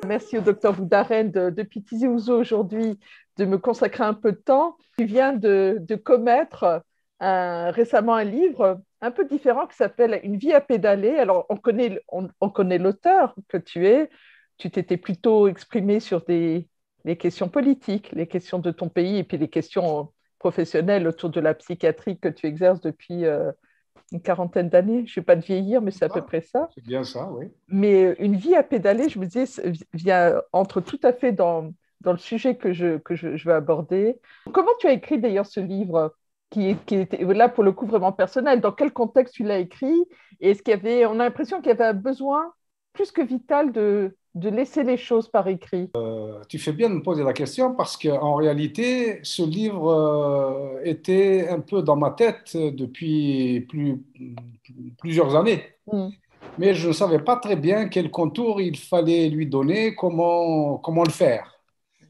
Merci au docteur Boudaren depuis Tizi Ouzou aujourd'hui de me consacrer un peu de temps. Tu viens de commettre récemment un livre un peu différent qui s'appelle Une vie à pédaler. Alors, on connaît l'auteur que tu es. Tu t'étais plutôt exprimé sur les questions politiques, les questions de ton pays et puis les questions professionnelles autour de la psychiatrie que tu exerces depuis une quarantaine d'années. Je ne vais pas te vieillir, mais c'est à peu Ah, près ça. c'est bien ça, oui. Mais une vie à pédaler, je me disais, entre tout à fait dans le sujet que je vais aborder. Comment tu as écrit d'ailleurs ce livre qui était là pour le coup vraiment personnel? Dans quel contexte tu l'as écrit? Et est-ce qu'il y avait, on a l'impression qu'il y avait un besoin plus que vital de laisser les choses par écrit. Tu fais bien de me poser la question parce qu'en réalité, ce livre était un peu dans ma tête depuis plusieurs années. Mm. Mais je ne savais pas très bien quel contour il fallait lui donner, comment le faire.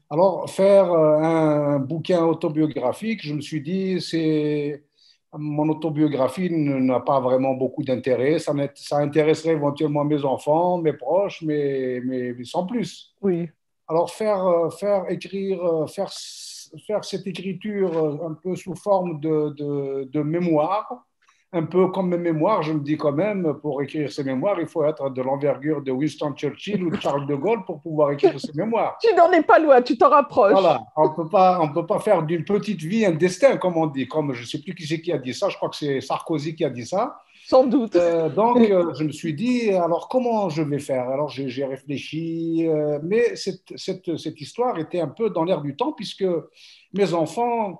Alors, faire un bouquin autobiographique, je me suis dit, mon autobiographie n'a pas vraiment beaucoup d'intérêt. Ça intéresserait éventuellement mes enfants, mes proches, mais sans plus. Oui. Alors, faire écrire, faire cette écriture un peu sous forme de mémoire, un peu comme mes mémoires, je me dis quand même, pour écrire ces mémoires, il faut être de l'envergure de Winston Churchill ou de Charles de Gaulle pour pouvoir écrire ces mémoires. Tu n'en es pas loin, tu t'en rapproches. Voilà, on peut pas faire d'une petite vie un destin, comme on dit. Comme je ne sais plus qui c'est qui a dit ça, je crois que c'est Sarkozy qui a dit ça. Sans doute. Je me suis dit, alors comment je vais faire? Alors j'ai réfléchi, mais cette histoire était un peu dans l'air du temps, puisque mes enfants,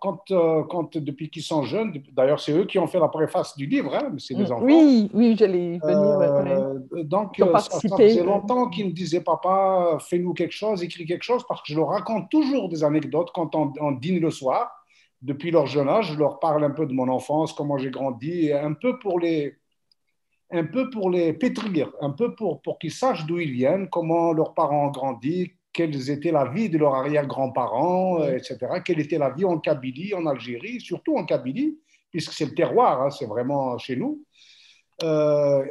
depuis qu'ils sont jeunes, d'ailleurs c'est eux qui ont fait la préface du livre, hein, c'est mes enfants. Oui, oui, j'allais y venir. Ouais, ouais. Ils ont Ça faisait participé. Ouais. longtemps qu'ils me disaient, papa, fais-nous quelque chose, écris quelque chose, parce que je leur raconte toujours des anecdotes quand on dîne le soir. Depuis leur jeune âge, je leur parle un peu de mon enfance, comment j'ai grandi, un peu pour les pétrir, un peu pour qu'ils sachent d'où ils viennent, comment leurs parents ont grandi, quelle était la vie de leurs arrière-grands-parents, Ouais. etc. Quelle était la vie en Kabylie, en Algérie, surtout en Kabylie, puisque c'est le terroir, hein, c'est vraiment chez nous.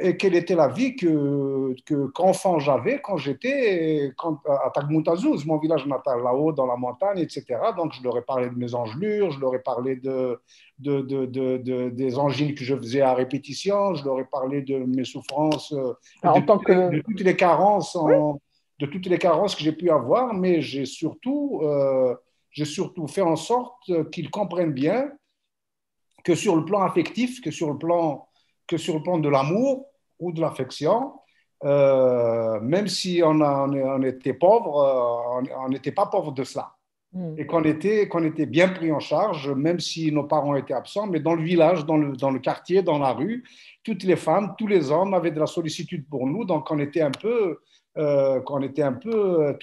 Et quelle était la vie qu'enfant j'avais à Tagmoutazouz, mon village natal, là-haut dans la montagne, etc. Donc, je leur ai parlé de mes engelures, je leur ai parlé des angines que je faisais à répétition, je leur ai parlé de mes souffrances et Alors, en tant que... de toutes les carences, Oui, de toutes les carences que j'ai pu avoir, mais j'ai surtout fait en sorte qu'ils comprennent bien que sur le plan affectif, que sur le plan de l'amour ou de l'affection, même si on était pauvre, on n'était pas pauvre de cela. mm. Et qu'on était bien pris en charge, même si nos parents étaient absents, mais dans le village, dans le quartier, dans la rue, toutes les femmes, tous les hommes avaient de la sollicitude pour nous, donc tout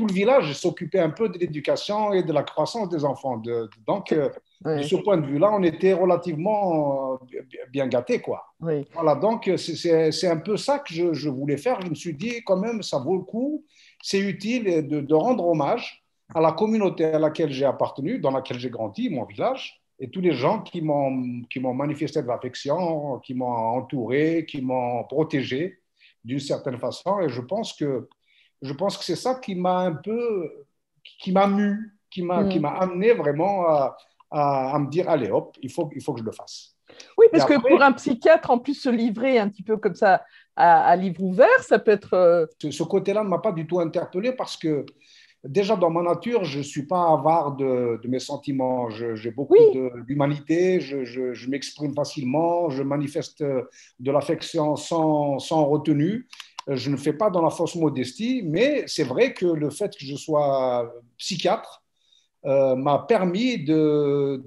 le village s'occupait un peu de l'éducation et de la croissance des enfants. De Ouais, ce point de vue-là, on était relativement bien gâtés, quoi. oui. Voilà, donc c'est un peu ça que je voulais faire. Je me suis dit, quand même, ça vaut le coup, c'est utile de rendre hommage à la communauté à laquelle j'ai appartenu, dans laquelle j'ai grandi, mon village, et tous les gens qui m'ont manifesté de l'affection, qui m'ont entouré, qui m'ont protégé d'une certaine façon. Et je pense que c'est ça qui m'a mu, qui Mm. m'a amené vraiment à me dire, allez hop, il faut que je le fasse. Oui, Et parce que pour après, un psychiatre, en plus, se livrer un petit peu comme ça à livre ouvert, ça peut être... ce côté-là ne m'a pas du tout interpellé parce que déjà dans ma nature, je ne suis pas avare de mes sentiments. J'ai beaucoup Oui, d'humanité, je m'exprime facilement, je manifeste de l'affection sans retenue. Je ne fais pas dans la fausse modestie, mais c'est vrai que le fait que je sois psychiatre m'a permis de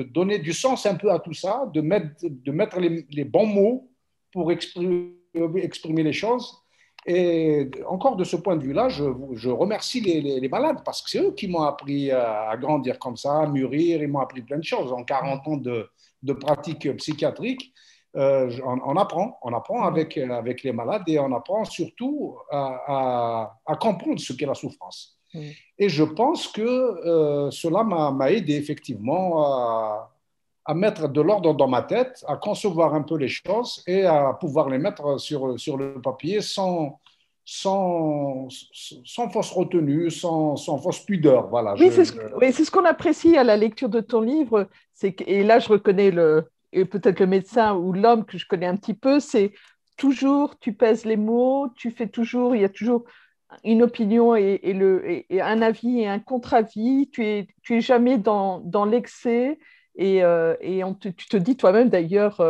donner du sens un peu à tout ça, de mettre les bons mots pour exprimer les choses. Et encore de ce point de vue-là, je remercie les malades parce que c'est eux qui m'ont appris à grandir comme ça, à mûrir, ils m'ont appris plein de choses. En 40 ans de pratique psychiatrique, on apprend avec les malades et on apprend surtout à comprendre ce qu'est la souffrance. Et je pense que cela m'a aidé effectivement à mettre de l'ordre dans ma tête, à concevoir un peu les choses et à pouvoir les mettre sur le papier sans fausse retenue, sans fausse pudeur. Voilà, Oui, oui, c'est ce qu'on apprécie à la lecture de ton livre. Et là, je reconnais et peut-être le médecin ou l'homme que je connais un petit peu, c'est toujours, tu pèses les mots, tu fais toujours, il y a toujours une opinion et un avis et un contre-avis. Tu es jamais dans l'excès et tu te dis toi-même d'ailleurs,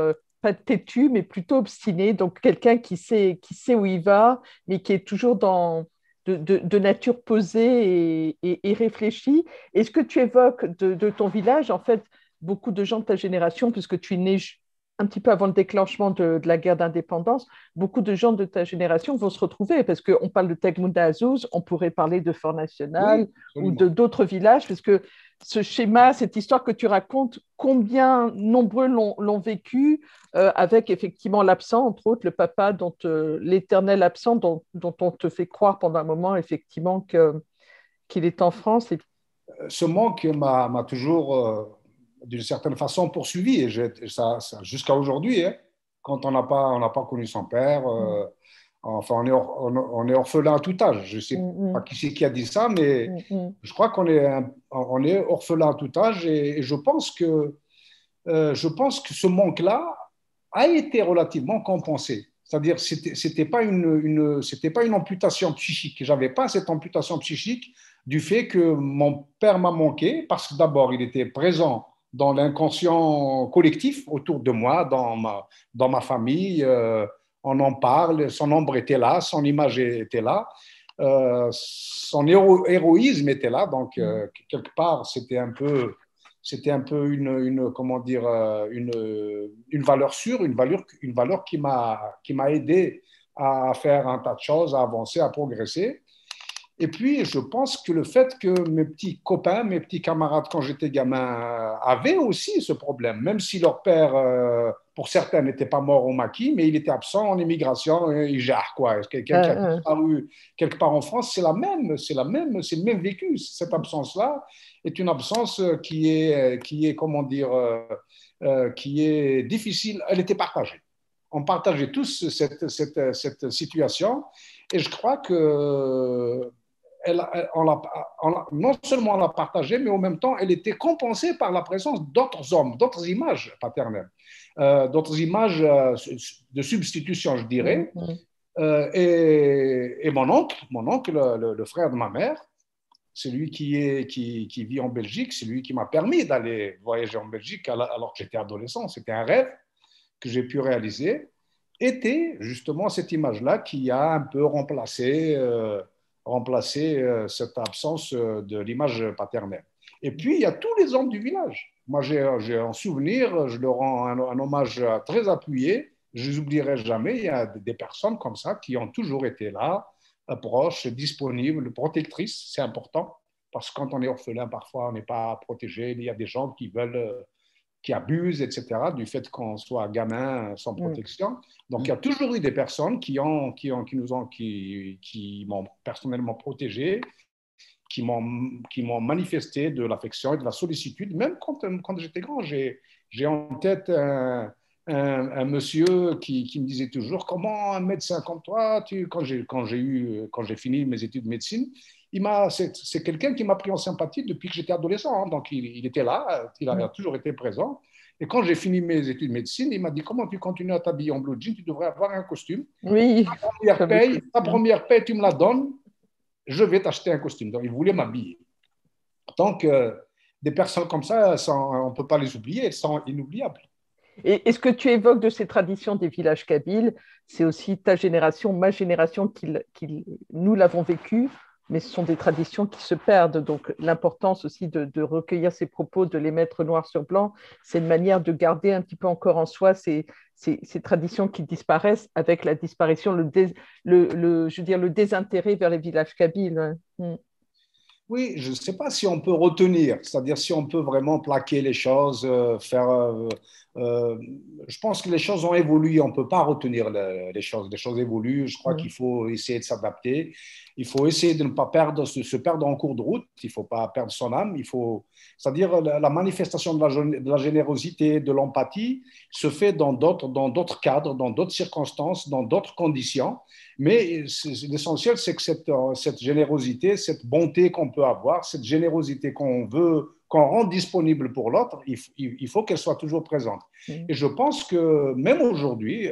pas têtu, mais plutôt obstiné. Donc, quelqu'un qui sait où il va, mais qui est toujours de nature posée et réfléchie. Et ce que tu évoques de ton village, en fait, beaucoup de gens de ta génération, puisque tu es né un petit peu avant le déclenchement de la guerre d'indépendance, beaucoup de gens de ta génération vont se retrouver, parce qu'on parle de Tegmounda Azouz, on pourrait parler de Fort National Oui, ou de absolument. d'autres villages, parce que ce schéma, cette histoire que tu racontes, combien nombreux l'ont vécu, avec effectivement l'absent, entre autres, le papa, l'éternel absent, dont on te fait croire pendant un moment, effectivement, qu'il est en France. Ce manque m'a toujours, d'une certaine façon, poursuivi, et ça jusqu'à aujourd'hui, hein. Quand on n'a pas connu son père, enfin, on est orphelin à tout âge. Je ne sais pas Mm, qui c'est qui a dit ça, mais mm, mm, je crois on est orphelin à tout âge, et je pense que ce manque-là a été relativement compensé. C'est-à-dire, c'était pas c'était pas une amputation psychique. J'avais pas cette amputation psychique du fait que mon père m'a manqué, parce que d'abord, il était présent dans l'inconscient collectif autour de moi, dans ma famille. On en parle, son ombre était là, son image était là, son héroïsme était là. Donc, mm. quelque part, c'était un peu comment dire, une valeur sûre, une valeur qui m'a aidé à faire un tas de choses, à avancer, à progresser. Et puis, je pense que le fait que mes petits copains, mes petits camarades, quand j'étais gamin, avaient aussi ce problème, même si leur père, pour certains, n'était pas mort au maquis, mais il était absent en immigration, il gère quoi. Quelqu'un qui a Euh, disparu quelque part en France, c'est le même vécu. Cette absence-là est une absence qui est comment dire, qui est difficile. Elle était partagée. On partageait tous cette situation, et je crois que non seulement on l'a partagée, mais en même temps, elle était compensée par la présence d'autres hommes, d'autres images paternelles, d'autres images de substitution, je mm, dirais. mm. Et mon oncle le frère de ma mère, c'est lui qui vit en Belgique, c'est lui qui m'a permis d'aller voyager en Belgique alors que j'étais adolescent. C'était un rêve que j'ai pu réaliser, était justement cette image-là qui a un peu remplacé cette absence de l'image paternelle. Et puis, il y a tous les hommes du village. Moi, j'ai un souvenir, je leur rends un hommage très appuyé. Je ne les oublierai jamais. Il y a des personnes comme ça qui ont toujours été là, proches, disponibles, protectrices. C'est important parce que quand on est orphelin, parfois, on n'est pas protégé. Il y a des gens qui abusent, etc., du fait qu'on soit gamin sans Mm. protection. Donc, il y a toujours eu des personnes qui m'ont personnellement protégé, qui m'ont manifesté de l'affection et de la sollicitude, même quand j'étais grand. J'ai en tête un monsieur qui me disait toujours: comment un médecin comme toi, quand j'ai fini mes études de médecine, c'est quelqu'un qui m'a pris en sympathie depuis que j'étais adolescent, hein. Donc il était là, il a toujours été présent. Et quand j'ai fini mes études de médecine, il m'a dit: comment tu continues à t'habiller en blue jean, tu devrais avoir un costume. Oui, fameux Ta costume. première paye, tu me la donnes, je vais t'acheter un costume. Donc il voulait m'habiller. Donc des personnes comme ça, on ne peut pas les oublier, elles sont inoubliables. Et ce que tu évoques de ces traditions des villages kabyles, c'est aussi ta génération, ma génération, nous l'avons vécu, mais ce sont des traditions qui se perdent. Donc l'importance aussi de recueillir ces propos, de les mettre noir sur blanc, c'est une manière de garder un petit peu encore en soi ces traditions qui disparaissent avec la disparition, je veux dire, le désintérêt vers les villages kabyles. Mm. Oui, je ne sais pas si on peut retenir, c'est-à-dire si on peut vraiment plaquer les choses, faire Euh, je pense que les choses ont évolué, on ne peut pas retenir les choses. Les choses évoluent, je crois Mm. qu'il faut essayer de s'adapter. Il faut essayer de ne pas se perdre en cours de route, il ne faut pas perdre son âme. C'est-à-dire la manifestation de la générosité, de l'empathie se fait dans d'autres cadres, dans d'autres circonstances, dans d'autres conditions. Mais l'essentiel, c'est que cette générosité, cette bonté qu'on peut avoir, cette générosité qu'on rend disponible pour l'autre, il faut qu'elle soit toujours présente. Mm. Et je pense que même aujourd'hui,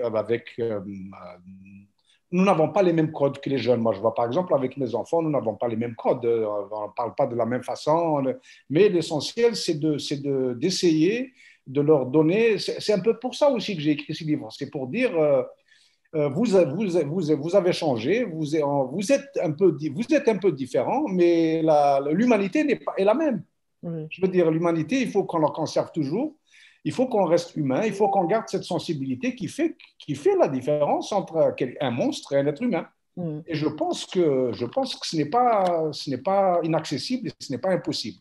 nous n'avons pas les mêmes codes que les jeunes. Moi, je vois par exemple avec mes enfants, nous n'avons pas les mêmes codes. On ne parle pas de la même façon. Mais l'essentiel, d'essayer de leur donner. C'est un peu pour ça aussi que j'ai écrit ce livre. C'est pour dire vous avez changé, vous êtes un peu différent, mais l'humanité est la même. Mm. Je veux dire, l'humanité, il faut qu'on la conserve toujours. Il faut qu'on reste humain. Il faut qu'on garde cette sensibilité qui fait la différence entre un monstre et un être humain. Mm. Et je pense que ce n'est pas inaccessible et ce n'est pas impossible.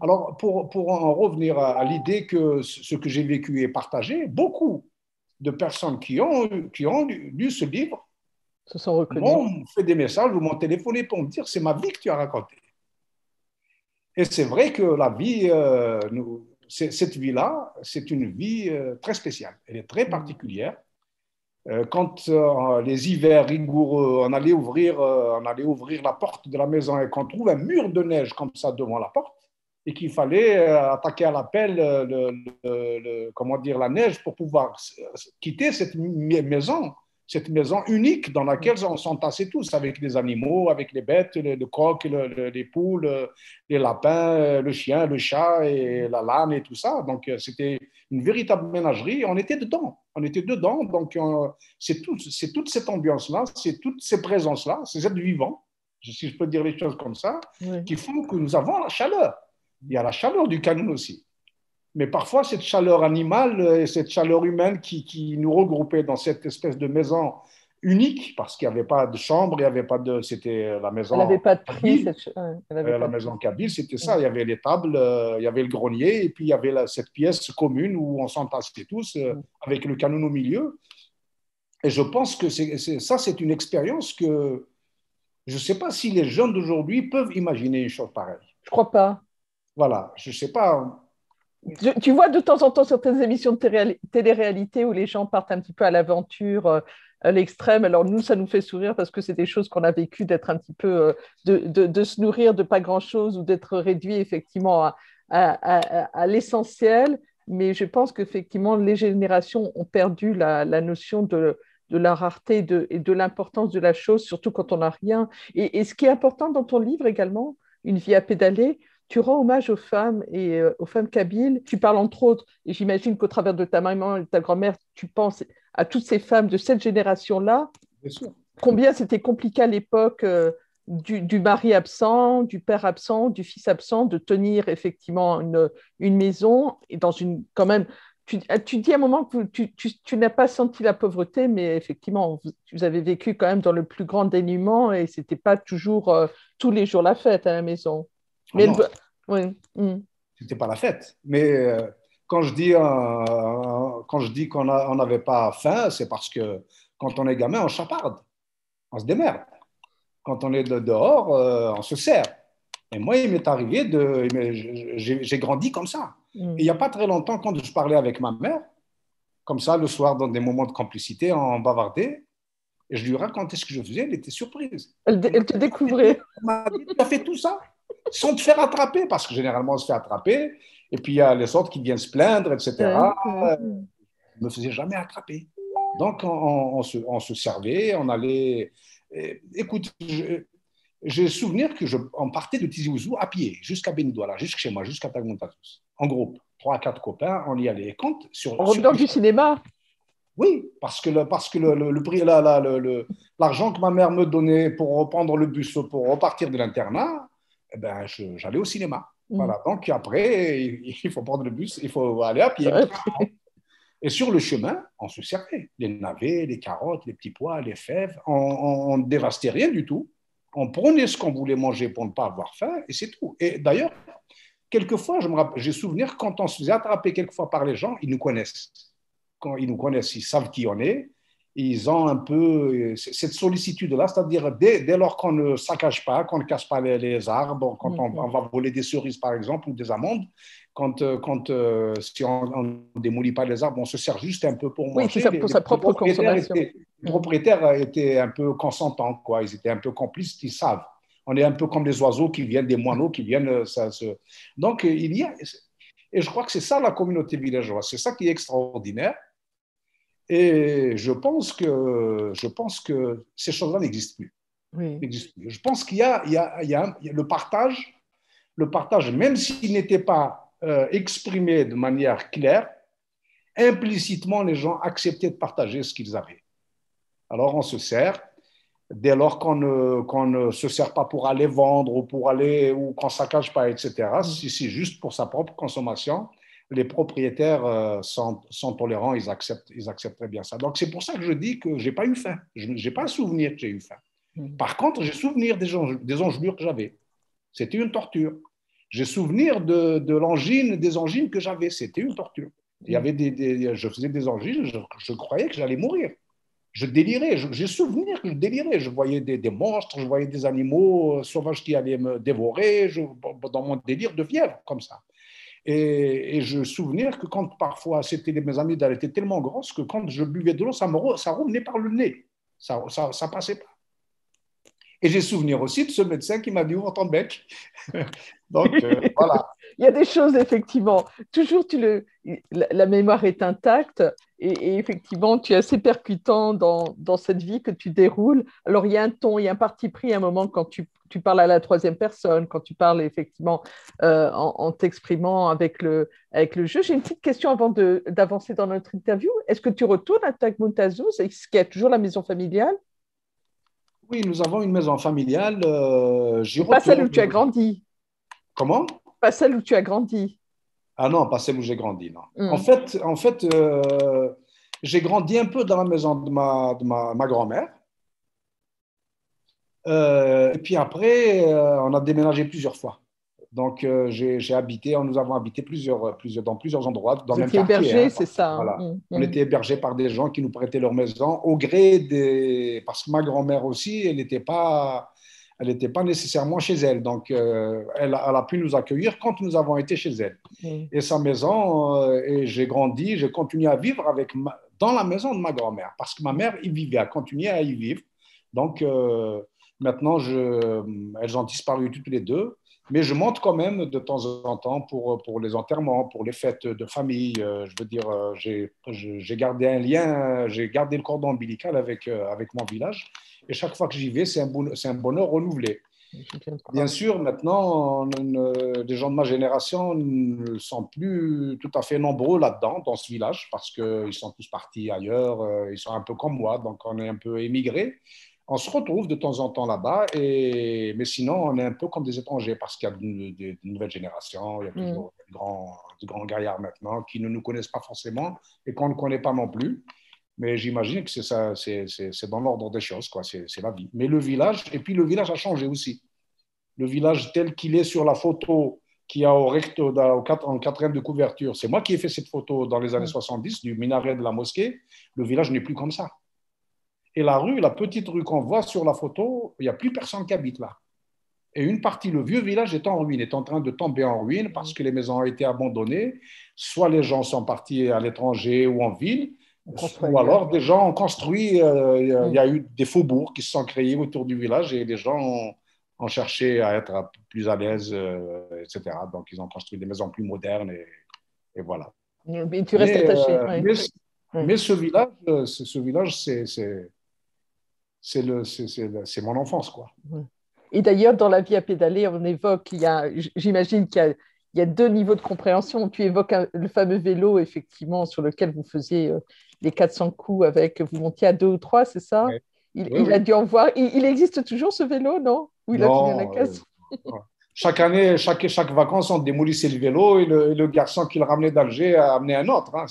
Alors, pour en revenir à l'idée que ce que j'ai vécu est partagé, beaucoup de personnes qui ont lu ce livre Se sont reconnus. m'ont fait des messages ou m'ont téléphoné pour me dire c'est ma vie que tu as racontée. Et c'est vrai que la vie, cette vie-là, c'est une vie très spéciale. Elle est très Mm. particulière. Quand les hivers rigoureux, on allait ouvrir la porte de la maison et qu'on trouve un mur de neige comme ça devant la porte et qu'il fallait attaquer à la pelle comment dire, la neige pour pouvoir quitter cette maison unique dans laquelle on s'entassait tous avec les animaux, avec les bêtes, le coq, les poules, les lapins, le chien, le chat et la lame et tout ça. Donc c'était une véritable ménagerie. On était dedans. On était dedans. Donc c'est toute cette ambiance-là, c'est toutes ces présences-là, ces êtres vivants, si je peux dire les choses comme ça, Oui. qui font que nous avons la chaleur. Il y a la chaleur du canon aussi. Mais parfois, cette chaleur animale et cette chaleur humaine qui nous regroupait dans cette espèce de maison unique, parce qu'il n'y avait pas de chambre, il y avait pas de, c'était la Elle n'avait maison pas de prix, kabyle. ouais, elle avait pas La de prix. maison kabyle, c'était Mm. ça. Il y avait les tables, il y avait le grenier, et puis il y avait cette pièce commune où on s'entassait tous Mm. avec le canon au milieu. Et je pense que ça, c'est une expérience que je ne sais pas si les jeunes d'aujourd'hui peuvent imaginer une chose pareille. Je crois pas. Voilà, je ne sais pas. Tu vois de temps en temps certaines émissions de télé-réalité où les gens partent un petit peu à l'aventure, à l'extrême. Alors nous, ça nous fait sourire parce que c'est des choses qu'on a vécues, d'être un petit peu, de se nourrir de pas grand-chose ou d'être réduit effectivement à l'essentiel. Mais je pense qu'effectivement, les générations ont perdu la notion de la rareté et de l'importance de la chose, surtout quand on n'a rien. Et ce qui est important dans ton livre également, Une vie à pédaler, tu rends hommage aux femmes et aux femmes kabyles. Tu parles entre autres, et j'imagine qu'au travers de ta maman et de ta grand-mère, tu penses à toutes ces femmes de cette génération-là. Bien sûr. Combien c'était compliqué à l'époque du mari absent, du père absent, du fils absent, de tenir effectivement une maison et dans une quand même. Tu dis à un moment que tu n'as pas senti la pauvreté, mais effectivement, vous avez vécu quand même dans le plus grand dénuement et c'était pas toujours tous les jours la fête à la maison. Ah Mais non, oui. Mm. c'était pas la fête. Mais quand je dis qu'on n'avait pas faim, c'est parce que quand on est gamin, on chaparde, on se démerde. Quand on est dehors, on se sert. Et moi, il m'est arrivé j'ai grandi comme ça. Et il Mm. n'y a pas très longtemps, quand je parlais avec ma mère, comme ça, le soir, dans des moments de complicité, on bavardait, et je lui racontais ce que je faisais, elle était surprise. Elle te découvrait. Elle m'a dit, tu as fait tout ça sans te faire attraper, parce que généralement, on se fait attraper, et puis il y a les autres qui viennent se plaindre, etc. Je ne me faisais jamais attraper. Donc, on se servait, on allait. Écoute, j'ai le souvenir qu'on partait de Tizi Ouzou à pied, jusqu'à Benidouala, jusqu'à chez moi, jusqu'à Tagountatus, en groupe. 3 4 copains, on y allait. Et quand, En revenant du cinéma. oui, parce que le prix, l'argent que ma mère me donnait pour reprendre le bus pour repartir de l'internat, eh ben, j'allais au cinéma. Mm. Voilà. Donc après, il faut prendre le bus, il faut aller à pied. Et sur le chemin, on se servait. Les navets, les carottes, les petits pois, les fèves. On ne dévastait rien du tout. On prenait ce qu'on voulait manger pour ne pas avoir faim et c'est tout. Et d'ailleurs, quelquefois, j'ai souvenir quand on se faisait attraper quelquefois par les gens, ils nous connaissent. Quand ils nous connaissent, ils savent qui on est. Ils ont un peu cette sollicitude-là, c'est-à-dire dès lors qu'on ne saccage pas, qu'on ne casse pas les arbres, quand on va voler des cerises par exemple ou des amandes, si on ne démolit pas les arbres, on se sert juste un peu pour Oui, c'est manger. ça, pour sa propre consommation. Les propriétaires étaient un peu consentants, quoi. Ils étaient un peu complices, ils savent. On est un peu comme des oiseaux qui viennent, des moineaux qui viennent. Donc, il y a. Et je crois que c'est ça la communauté villageoise, c'est ça qui est extraordinaire. Et je pense que ces choses-là n'existent plus. Oui. Je pense qu'il y a, le partage, même s'il n'était pas exprimé de manière claire, implicitement, les gens acceptaient de partager ce qu'ils avaient. Alors, on se sert. Dès lors qu'on ne se sert pas pour aller vendre ou qu'on ne saccage pas, etc., si c'est juste pour sa propre consommation, les propriétaires sont tolérants, ils acceptent très bien ça. Donc, c'est pour ça que je dis que je n'ai pas eu faim. Je n'ai pas un souvenir que j'ai eu faim. Par contre, j'ai souvenir des engelures que j'avais. C'était une torture. J'ai souvenir des angines que j'avais. C'était une torture. Il y avait je faisais des angines, je croyais que j'allais mourir. Je délirais, j'ai souvenir que je délirais. Je voyais des monstres, je voyais des animaux sauvages qui allaient me dévorer, dans mon délire de fièvre, comme ça. Et je souvenir que quand parfois mes amygdales étaient tellement grosses que quand je buvais de l'eau, ça revenait par le nez. Ça passait pas. Et j'ai souvenir aussi de ce médecin qui m'a dit ouvre ton bec. Donc, voilà. Il y a des choses, effectivement. Toujours, la mémoire est intacte et effectivement, tu es assez percutant dans cette vie que tu déroules. Alors, il y a un ton, il y a un parti pris à un moment quand tu parles à la troisième personne, quand tu parles effectivement en t'exprimant avec le jeu. J'ai une petite question avant d'avancer dans notre interview. Est-ce que tu retournes à Taghmountazou? Est-ce qu'il y a toujours la maison familiale? Oui, nous avons une maison familiale. J'y Pas celle retourne. où tu as grandi. Comment? Pas celle où tu as grandi. Ah non, pas celle où j'ai grandi, non. Mm. En fait j'ai grandi un peu dans la maison de ma grand-mère. Et puis après, on a déménagé plusieurs fois. Donc, nous avons habité dans plusieurs endroits, dans Vous le même étiez quartier. hébergé, c'est ça. Hein. Voilà. On était hébergés par des gens qui nous prêtaient leur maison au gré Parce que ma grand-mère aussi, elle n'était pas nécessairement chez elle. Donc, elle a pu nous accueillir quand nous avons été chez elle. Et sa maison, et j'ai grandi, j'ai continué à vivre dans la maison de ma grand-mère parce que ma mère y vivait, a continué à y vivre. Donc, maintenant, elles ont disparu toutes les deux. Mais je monte quand même de temps en temps pour les enterrements, pour les fêtes de famille. Je veux dire, j'ai gardé un lien, j'ai gardé le cordon ombilical avec mon village. Et chaque fois que j'y vais, c'est un bonheur renouvelé. Bien sûr, maintenant, les gens de ma génération ne sont plus tout à fait nombreux là-dedans, dans ce village, parce qu'ils sont tous partis ailleurs. Ils sont un peu comme moi, donc on est un peu émigrés. On se retrouve de temps en temps là-bas, mais sinon, on est un peu comme des étrangers parce qu'il y a de nouvelles générations, il y a toujours de grands gaillards maintenant qui ne nous connaissent pas forcément et qu'on ne connaît pas non plus. Mais j'imagine que c'est ça, c'est dans l'ordre des choses, quoi. C'est la vie. Mais le village a changé aussi. Le village tel qu'il est sur la photo qu'il y a en quatrième de couverture, c'est moi qui ai fait cette photo dans les années 70 du minaret de la mosquée. Le village n'est plus comme ça. Et la petite rue qu'on voit sur la photo, il n'y a plus personne qui habite là. Et une partie, le vieux village est en ruine, est en train de tomber en ruine parce que les maisons ont été abandonnées. Soit les gens sont partis à l'étranger ou en ville, ou alors des gens ont construit, il y a eu des faubourgs qui se sont créés autour du village et les gens ont cherché à être plus à l'aise, etc. Donc, ils ont construit des maisons plus modernes et voilà. Mais tu restes attaché. Mais ce village, c'est mon enfance, quoi. Et d'ailleurs, dans la vie à pédaler, on évoque, j'imagine qu'il y a deux niveaux de compréhension. Tu évoques le fameux vélo, effectivement, sur lequel vous faisiez les 400 coups vous montiez à deux ou trois, c'est ça? Oui. Il a dû en voir. Il existe toujours ce vélo, non? Ou il a fini la caisse? Chaque année, chaque vacances, on démolissait le vélo et le garçon qui le ramenait d'Alger a amené un autre. Hein.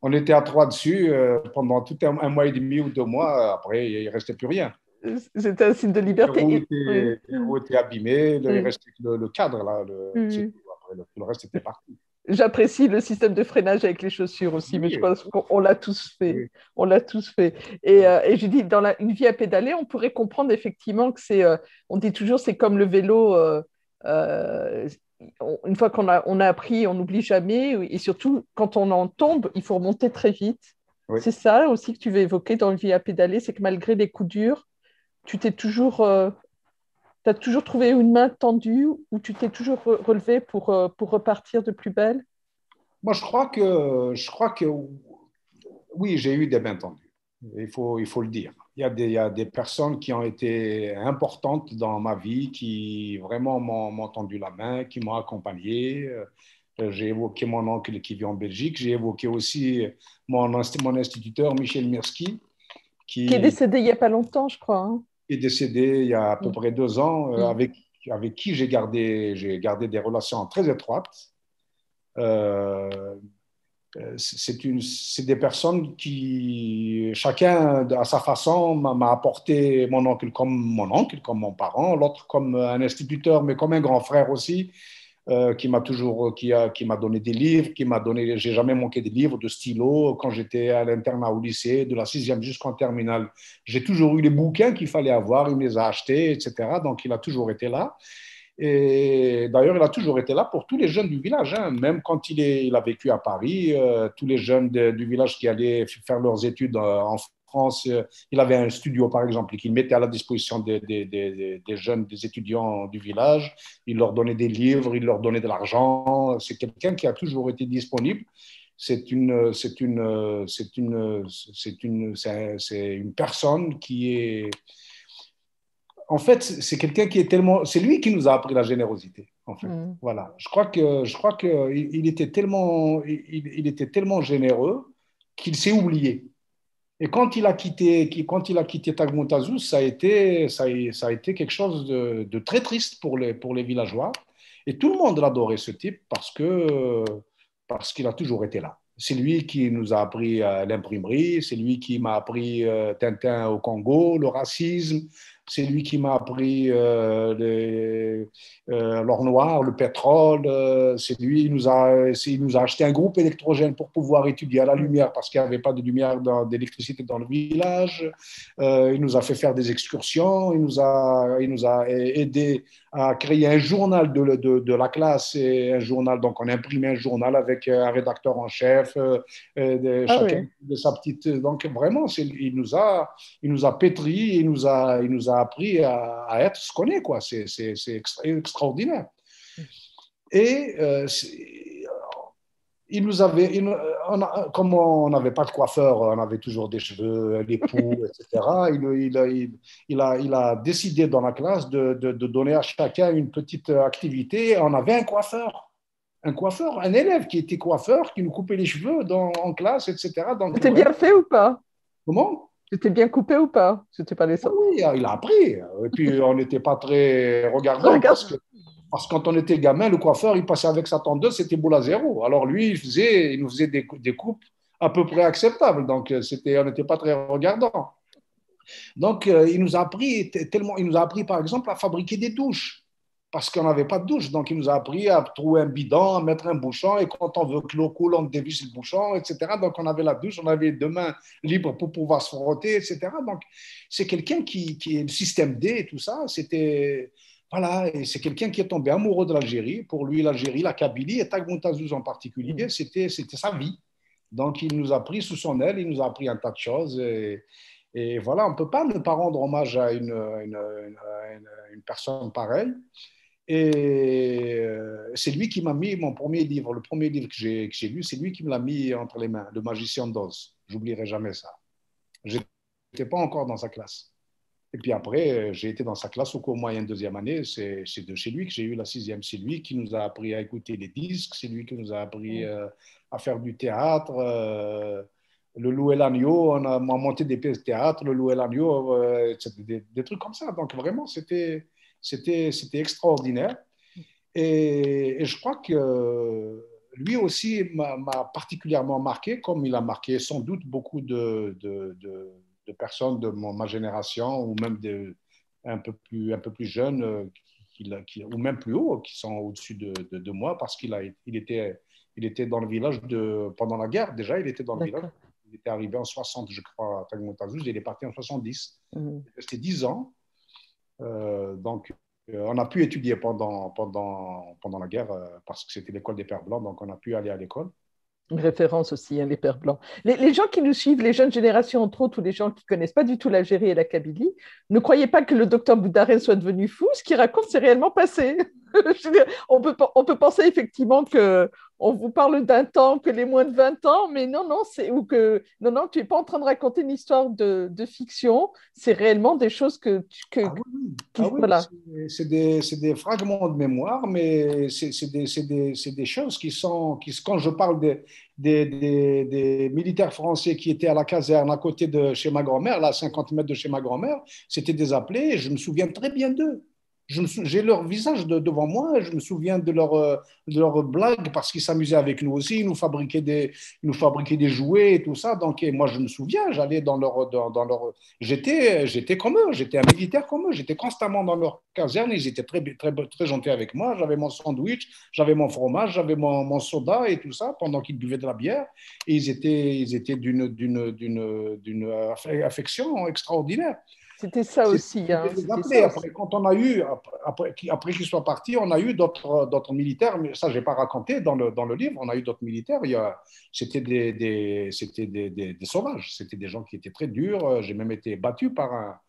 On était à trois dessus pendant tout un mois et demi ou 2 mois. Après, il ne restait plus rien. C'était un signe de liberté. Les roues étaient abîmées, il restait le cadre. Là, le reste était parti. J'apprécie le système de freinage avec les chaussures aussi, mais je Oui, pense qu'on l'a tous fait. oui, On l'a tous fait. Et je dis, dans une vie à pédaler, on pourrait comprendre effectivement que on dit toujours, c'est comme le vélo. Euh, une fois on a appris, on n'oublie jamais. Et surtout, quand on en tombe, il faut remonter très vite. oui. C'est ça aussi que tu veux évoquer dans une vie à pédaler, c'est que malgré les coups durs, tu t'es toujours, t'as toujours trouvé une main tendue ou tu t'es toujours relevé pour repartir de plus belle. Moi, je crois que oui, j'ai eu des mains tendues. Il faut le dire. Il y a des personnes qui ont été importantes dans ma vie, qui vraiment m'ont tendu la main, qui m'ont accompagné. J'ai évoqué mon oncle qui vit en Belgique. J'ai évoqué aussi mon instituteur, Michel Mirski, Qui est qui décédé il n'y a pas longtemps, je crois, hein. est décédé il y a à peu Mm. près 2 ans, Mm. avec qui j'ai gardé des relations très étroites. Euh, c'est des personnes qui, chacun à sa façon, m'a apporté mon oncle, comme mon parent, l'autre comme un instituteur, mais comme un grand frère aussi, qui m'a toujours, qui m'a donné des livres, qui m'a donné, j'ai jamais manqué de livres, de stylos. Quand j'étais à l'internat au lycée, de la sixième jusqu'en terminale, j'ai toujours eu les bouquins qu'il fallait avoir, il me les a achetés, etc. Donc, il a toujours été là. Et d'ailleurs, il a toujours été là pour tous les jeunes du village, hein. Même quand il a vécu à Paris, tous les jeunes du village qui allaient faire leurs études en France, il avait un studio, par exemple, qu'il mettait à la disposition des jeunes, des étudiants du village. Il leur donnait des livres, il leur donnait de l'argent. C'est quelqu'un qui a toujours été disponible. C'est une personne qui est en fait, c'est quelqu'un qui est tellement, c'est lui qui nous a appris la générosité. En fait, Mm. voilà. Je crois que il était tellement, il était tellement généreux qu'il s'est oublié. Et quand il a quitté Tagmontazouz, ça a été quelque chose de très triste pour les villageois. Et tout le monde l'adorait, ce type, parce qu'il a toujours été là. C'est lui qui nous a appris l'imprimerie, c'est lui qui m'a appris Tintin au Congo, le racisme, c'est lui qui m'a appris l'or noir, le pétrole. C'est lui, il nous a acheté un groupe électrogène pour pouvoir étudier à la Mm. lumière parce qu'il n'y avait pas de lumière, d'électricité dans le village. Il nous a fait faire des excursions, il nous a aidé à créer un journal de la classe et un journal, donc on imprimait un journal avec un rédacteur en chef, Ah chacun oui. de sa petite. Donc vraiment, il nous a pétri, il nous a appris à être ce qu'on est, quoi. C'est extraordinaire. Et il nous avait, comme on n'avait pas de coiffeur, on avait toujours des cheveux, les poux, etc. Il a décidé dans la classe de donner à chacun une petite activité. On avait un coiffeur, un élève qui était coiffeur, qui nous coupait les cheveux en classe, etc. Donc C'était vraiment, bien fait ou pas? comment? C'était bien coupé ou pas? C'était pas les Oui, sortes. oui, il a appris. Et puis, on n'était pas très regardant Regarde. parce que quand on était gamin, le coiffeur, il passait avec sa tondeuse, c'était boule à zéro. Alors lui, il nous faisait des coupes à peu près acceptables. Donc, on n'était pas très regardant. Donc, il nous a appris, par exemple, à fabriquer des douches. Parce qu'on n'avait pas de douche. Donc, il nous a appris à trouver un bidon, à mettre un bouchon. Et quand on veut que l'eau coule, on dévisse le bouchon, etc. Donc, on avait la douche, on avait les 2 mains libres pour pouvoir se frotter, etc. Donc, c'est quelqu'un qui est le système D et tout ça. C'était. Voilà, et c'est quelqu'un qui est tombé amoureux de l'Algérie. Pour lui, l'Algérie, la Kabylie et Tagmontazouz en particulier, Mm. c'était sa vie. Donc, il nous a pris sous son aile, il nous a appris un tas de choses. Et voilà, on ne peut pas ne pas rendre hommage à une personne pareille. Et c'est lui qui m'a mis mon premier livre, le premier livre que j'ai lu, c'est lui qui me l'a mis entre les mains, Le Magicien d'Oz. J'oublierai jamais ça. Je n'étais pas encore dans sa classe. Et puis après, j'ai été dans sa classe au cours moyen deuxième année. C'est de chez lui que j'ai eu la sixième. C'est lui qui nous a appris à écouter les disques. C'est lui qui nous a appris Mm. à faire du théâtre. Le Loup et l'agneau, on a monté des pièces de théâtre. Le Loup et l'agneau, des trucs comme ça. Donc vraiment, c'était extraordinaire. Et je crois que lui aussi m'a particulièrement marqué, comme il a marqué sans doute beaucoup de personnes de ma génération ou même un peu plus jeunes ou même plus haut, qui sont au-dessus de moi, parce il était dans le village pendant la guerre. Déjà, il était dans le village. D'accord. Il était arrivé en 60, je crois, à Tagumontazouz, et il est parti en 70. Mhm. Il est resté 10 ans. Donc, on a pu étudier pendant la guerre parce que c'était l'école des Pères Blancs, donc on a pu aller à l'école. Une référence aussi, hein, les Pères Blancs. Les gens qui nous suivent, les jeunes générations, entre autres, ou les gens qui ne connaissent pas du tout l'Algérie et la Kabylie, ne croyez pas que le docteur Boudarel soit devenu fou. Ce qu'il raconte, c'est réellement passé. Je veux dire, on peut penser effectivement que on vous parle d'un temps que les moins de 20 ans, mais non, non, non, tu n'es pas en train de raconter une histoire de fiction. C'est réellement des choses Ah oui, oui. Ah oui, voilà. c'est des fragments de mémoire, mais c'est des choses quand je parle des militaires français qui étaient à la caserne à côté de chez ma grand-mère, là, à 50 mètres de chez ma grand-mère, c'était des appelés, et je me souviens très bien d'eux. J'ai leur visage devant moi, je me souviens de leurs blagues parce qu'ils s'amusaient avec nous aussi, ils nous fabriquaient des jouets et tout ça. Donc, et moi, je me souviens, j'allais dans leur, j'étais comme eux, j'étais un militaire comme eux, j'étais constamment dans leur caserne, ils étaient très gentils avec moi, j'avais mon sandwich, j'avais mon fromage, j'avais mon soda et tout ça pendant qu'ils buvaient de la bière, et ils étaient d'une affection extraordinaire. C'était ça aussi, C'était hein, des c'était appelés. ça aussi. Après, quand on a eu, après qu'ils soient partis, on a eu d'autres militaires, mais ça, je n'ai pas raconté dans le livre. On a eu d'autres militaires. C'était des sauvages. C'était des gens qui étaient très durs. J'ai même été battu par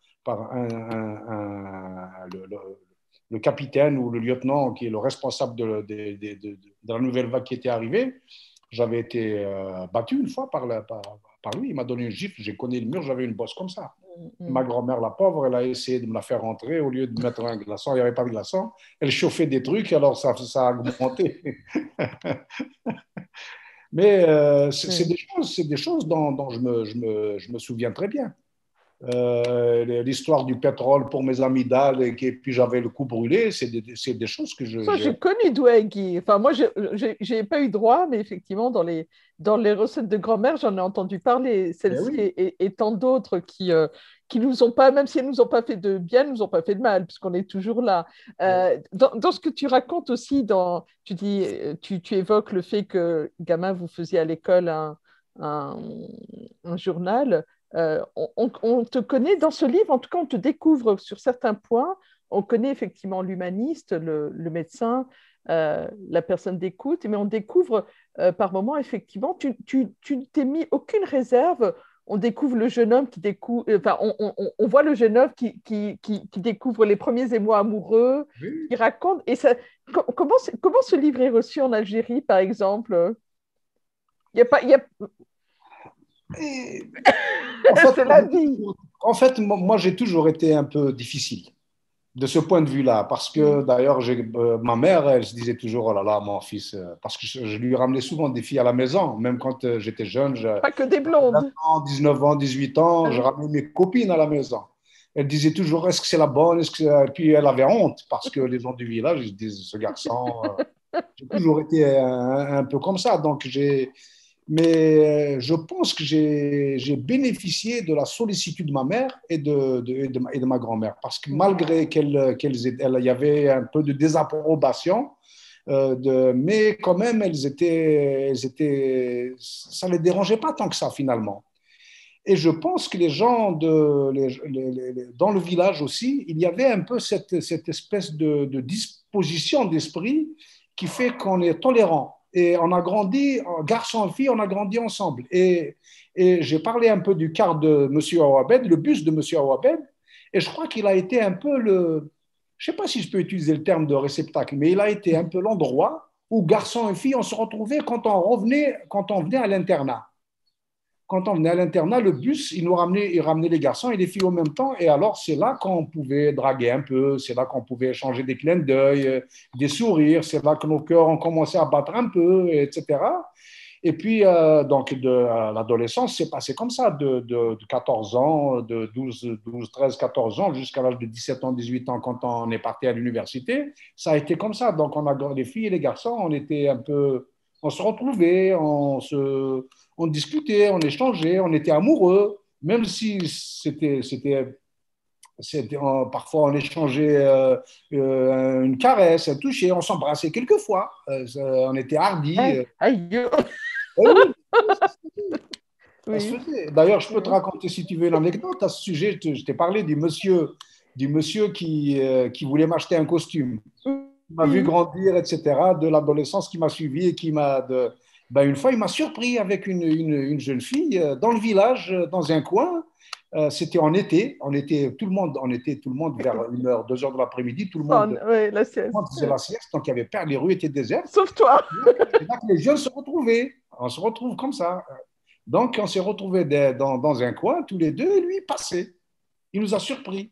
le capitaine ou le lieutenant qui est le responsable de la nouvelle vague qui était arrivée. J'avais été battu une fois par lui. Il m'a donné une gifle. J'ai cogné le mur. J'avais une bosse comme ça. Ma grand-mère, la pauvre, elle a essayé de me la faire rentrer. Au lieu de mettre un glaçon, il n'y avait pas de glaçon. Elle chauffait des trucs, alors ça a augmenté. Mais Mm. c'est des choses dont je me souviens très bien. L'histoire du pétrole pour mes amygdales et puis j'avais le cou brûlé, c'est des choses que Ça, j'ai. j'ai connu Douai. Enfin, moi, j'ai pas eu droit, mais effectivement, dans les recettes de grand-mère, j'en ai entendu parler, Eh celle-ci oui, et tant d'autres qui nous ont pas, même si elles nous ont pas fait de bien, nous ont pas fait de mal, puisqu'on est toujours là. Dans ce que tu racontes aussi, tu dis, tu évoques le fait que, gamin, vous faisiez à l'école un, un journal. On te connaît dans ce livre, en tout cas, on te découvre sur certains points. On connaît effectivement l'humaniste, le médecin, la personne d'écoute, mais on découvre par moments, effectivement, tu t'es mis aucune réserve. On découvre le jeune homme qui découvre, enfin, on voit le jeune homme qui découvre les premiers émois amoureux, oui. qui raconte. Et ça, comment ce livre est reçu en Algérie, par exemple? Il y a pas, il y a... Et, en fait, C'est la vie. moi, j'ai toujours été un peu difficile de ce point de vue-là, parce que d'ailleurs, ma mère, elle se disait toujours, oh là là, mon fils, parce que je lui ramenais souvent des filles à la maison, même quand j'étais jeune, Pas que des j'avais 20 blondes. ans, 19 ans, 18 ans, je ramenais mes copines à la maison. Elle disait toujours, est-ce que c'est la bonne, Et puis elle avait honte, parce que les gens du village, ils se disent, ce garçon, j'ai toujours été un peu comme ça, mais je pense que j'ai bénéficié de la sollicitude de ma mère et de ma grand-mère. Parce que malgré il y avait un peu de désapprobation, mais quand même, ça ne les dérangeait pas tant que ça finalement. Et je pense que les gens dans le village aussi, il y avait un peu cette espèce de disposition d'esprit qui fait qu'on est tolérant. Et on a grandi, garçon et fille, on a grandi ensemble. Et j'ai parlé un peu du car de M. Aouabed, le bus de M. Aouabed, et je crois qu'il a été un peu je ne sais pas si je peux utiliser le terme de réceptacle, mais il a été un peu l'endroit où garçon et fille, on se retrouvait quand on venait à l'internat. Quand on venait à l'internat, le bus, il ramenait les garçons et les filles en même temps. Et alors, c'est là qu'on pouvait draguer un peu, c'est là qu'on pouvait échanger des clins d'œil, des sourires, c'est là que nos cœurs ont commencé à battre un peu, etc. Et puis, donc, l'adolescence s'est passée comme ça, de 14 ans, de 12, 13, 14 ans, jusqu'à l'âge de 17 ans, 18 ans, quand on est parti à l'université. Ça a été comme ça. Donc, les filles et les garçons, on se retrouvait, on discutait, on échangeait, on était amoureux, même si c'était Parfois, on échangeait une caresse, un toucher, on s'embrassait quelquefois. On était hardis. Aïe, aïe, Eh oui, ça se oui. faisait. D'ailleurs, je peux te Mhm. raconter, si tu veux, une anecdote à ce sujet. Je t'ai parlé du monsieur qui voulait m'acheter un costume. Il m'a vu Oui. grandir, etc., de l'adolescence qui m'a suivi et ben, une fois, il m'a surpris avec une jeune fille dans le village, dans un coin. C'était en été. Tout le monde vers 1 heure, 2 heures de l'après-midi. Ouais, la Tout le sieste. monde faisait la sieste, donc il y avait pas, les rues étaient désertes. Sauf toi. C'est là que les jeunes se retrouvaient. On se retrouve comme ça. Donc, on s'est retrouvés dans un coin, tous les deux, et lui, il passait. Il nous a surpris.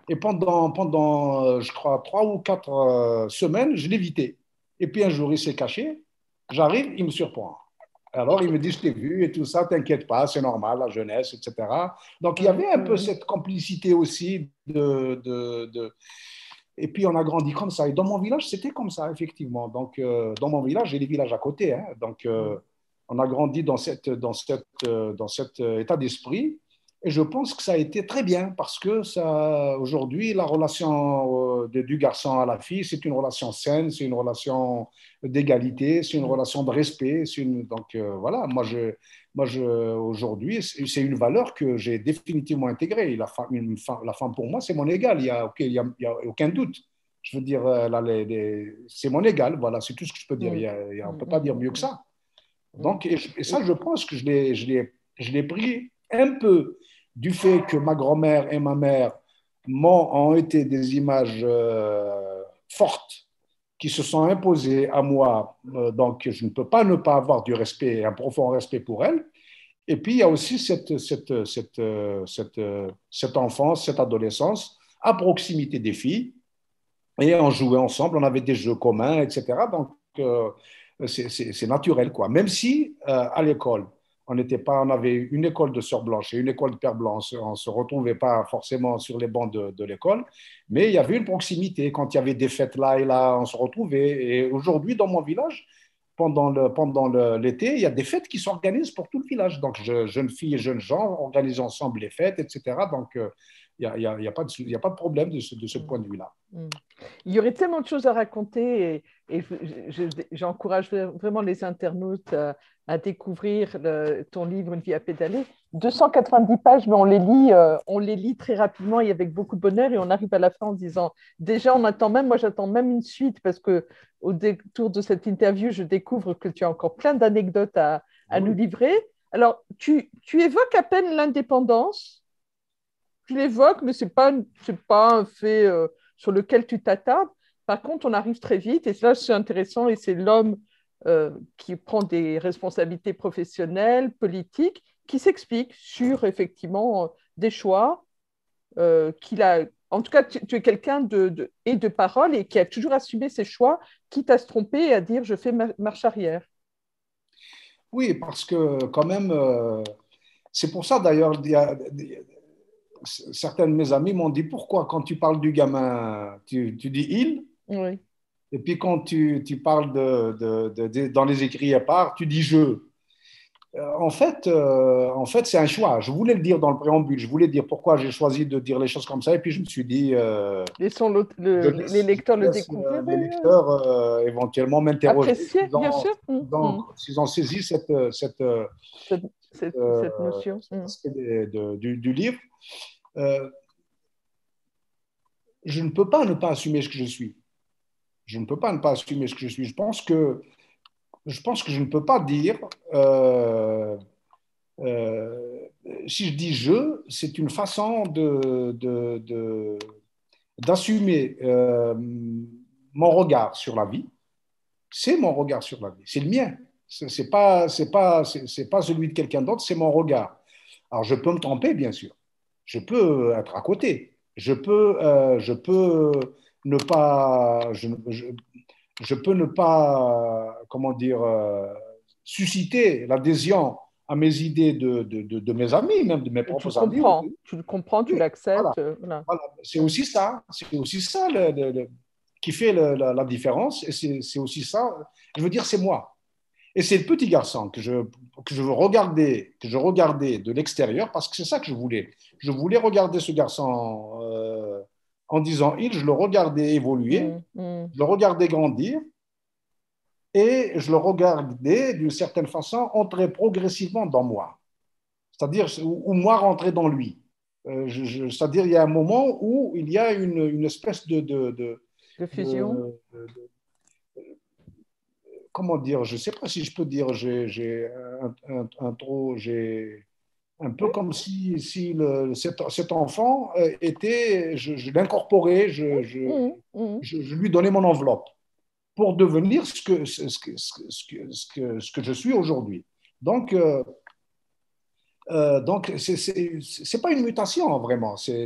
Et pendant je crois, 3 ou 4 semaines, je l'évitais. Et puis un jour, il s'est caché. J'arrive, il me surprend. Alors, il me dit, je t'ai vu et tout ça, t'inquiète pas, c'est normal, la jeunesse, etc. Donc, il y avait un peu Mhm. cette complicité aussi Et puis, on a grandi comme ça. Et dans mon village, c'était comme ça, effectivement. Donc, dans mon village, j'ai des villages à côté. Hein. Donc, on a grandi dans cet état d'esprit. Et je pense que ça a été très bien parce que ça, aujourd'hui, la relation du garçon à la fille, c'est une relation saine, c'est une relation d'égalité, c'est une Mhm. relation de respect. Donc, voilà, aujourd'hui, c'est une valeur que j'ai définitivement intégrée. La femme, pour moi, c'est mon égal. Il y a aucun doute. Je veux dire, c'est mon égal. Voilà, c'est tout ce que je peux dire. Mhm. On ne peut pas dire Mhm. mieux que ça. Mhm. Donc, et ça, je pense que je l'ai pris un peu du fait que ma grand-mère et ma mère ont été des images fortes qui se sont imposées à moi. Donc, je ne peux pas ne pas avoir du respect, un profond respect pour elles. Et puis, il y a aussi cette enfance, cette adolescence à proximité des filles. Et on jouait ensemble, on avait des jeux communs, etc. Donc, c'est naturel, quoi. Même si, à l'école, on avait une école de sœurs blanches et une école de pères blancs. On se retrouvait pas forcément sur les bancs de l'école, mais il y avait une proximité. Quand il y avait des fêtes là et là, on se retrouvait. Et aujourd'hui, dans mon village, l'été, il y a des fêtes qui s'organisent pour tout le village. Donc, jeunes filles et jeunes gens organisent ensemble les fêtes, etc. Donc, il y a pas y a pas de problème de ce point de vue-là. Mm. Il y aurait tellement de choses à raconter et j'encourage vraiment les internautes à découvrir ton livre Une vie à pédaler. 290 pages, mais on les lit très rapidement et avec beaucoup de bonheur et on arrive à la fin en disant, déjà moi j'attends même une suite parce que au détour de cette interview, je découvre que tu as encore plein d'anecdotes Ah à nous oui. livrer. Alors, tu évoques à peine l'indépendance, tu l'évoques, mais c'est pas un fait sur lequel tu t'attardes. Par contre, on arrive très vite, et là, c'est intéressant, et c'est l'homme qui prend des responsabilités professionnelles, politiques, qui s'explique sur effectivement des choix qu'il a. En tout cas, tu es quelqu'un et de parole et qui a toujours assumé ses choix, quitte à se tromper et à dire je fais marche arrière. Oui, parce que quand même, c'est pour ça d'ailleurs, certains de mes amis m'ont dit pourquoi quand tu parles du gamin, tu dis il, Oui. et puis quand tu parles dans les écrits à part, tu dis je. En fait, c'est un choix. Je voulais le dire dans le préambule, je voulais dire pourquoi j'ai choisi de dire les choses comme ça, et puis je me suis dit, Laissons les je lecteurs le laisse découvrir. les lecteurs éventuellement m'interroger Apprécier, bien sûr. s'ils ont saisi Cette, cette notion. cet aspect du livre. Euh, je ne peux pas ne pas assumer ce que je suis. Je ne peux pas ne pas assumer ce que je suis. Je pense que je ne peux pas dire, euh, si je dis je, c'est une façon d'assumer mon regard sur la vie. C'est mon regard sur la vie, c'est le mien. C'est pas celui de quelqu'un d'autre, c'est mon regard. Alors, je peux me tromper, bien sûr. Je peux être à côté. Je peux ne pas, je peux ne pas, comment dire, susciter l'adhésion à mes idées de mes amis, même de mes propres amis. Tu le comprends, tu Oui, voilà, l'acceptes. Voilà. voilà. C'est aussi ça qui fait la différence. Et c'est aussi ça. Je veux dire, c'est moi. Et c'est le petit garçon que je regardais de l'extérieur parce que c'est ça que je voulais. Je voulais regarder ce garçon en disant il, je le regardais évoluer, Mm, mm. je le regardais grandir et je le regardais d'une certaine façon entrer progressivement dans moi. C'est-à-dire, ou moi rentrer dans lui. C'est-à-dire, il y a un moment où il y a une espèce De fusion. de, comment dire, je ne sais pas si je peux dire, j'ai j'ai un peu Oui. comme si cet enfant était, je l'incorporais, Mm, mm. je lui donnais mon enveloppe pour devenir ce que je suis aujourd'hui. Donc, donc c'est pas une mutation vraiment, c'est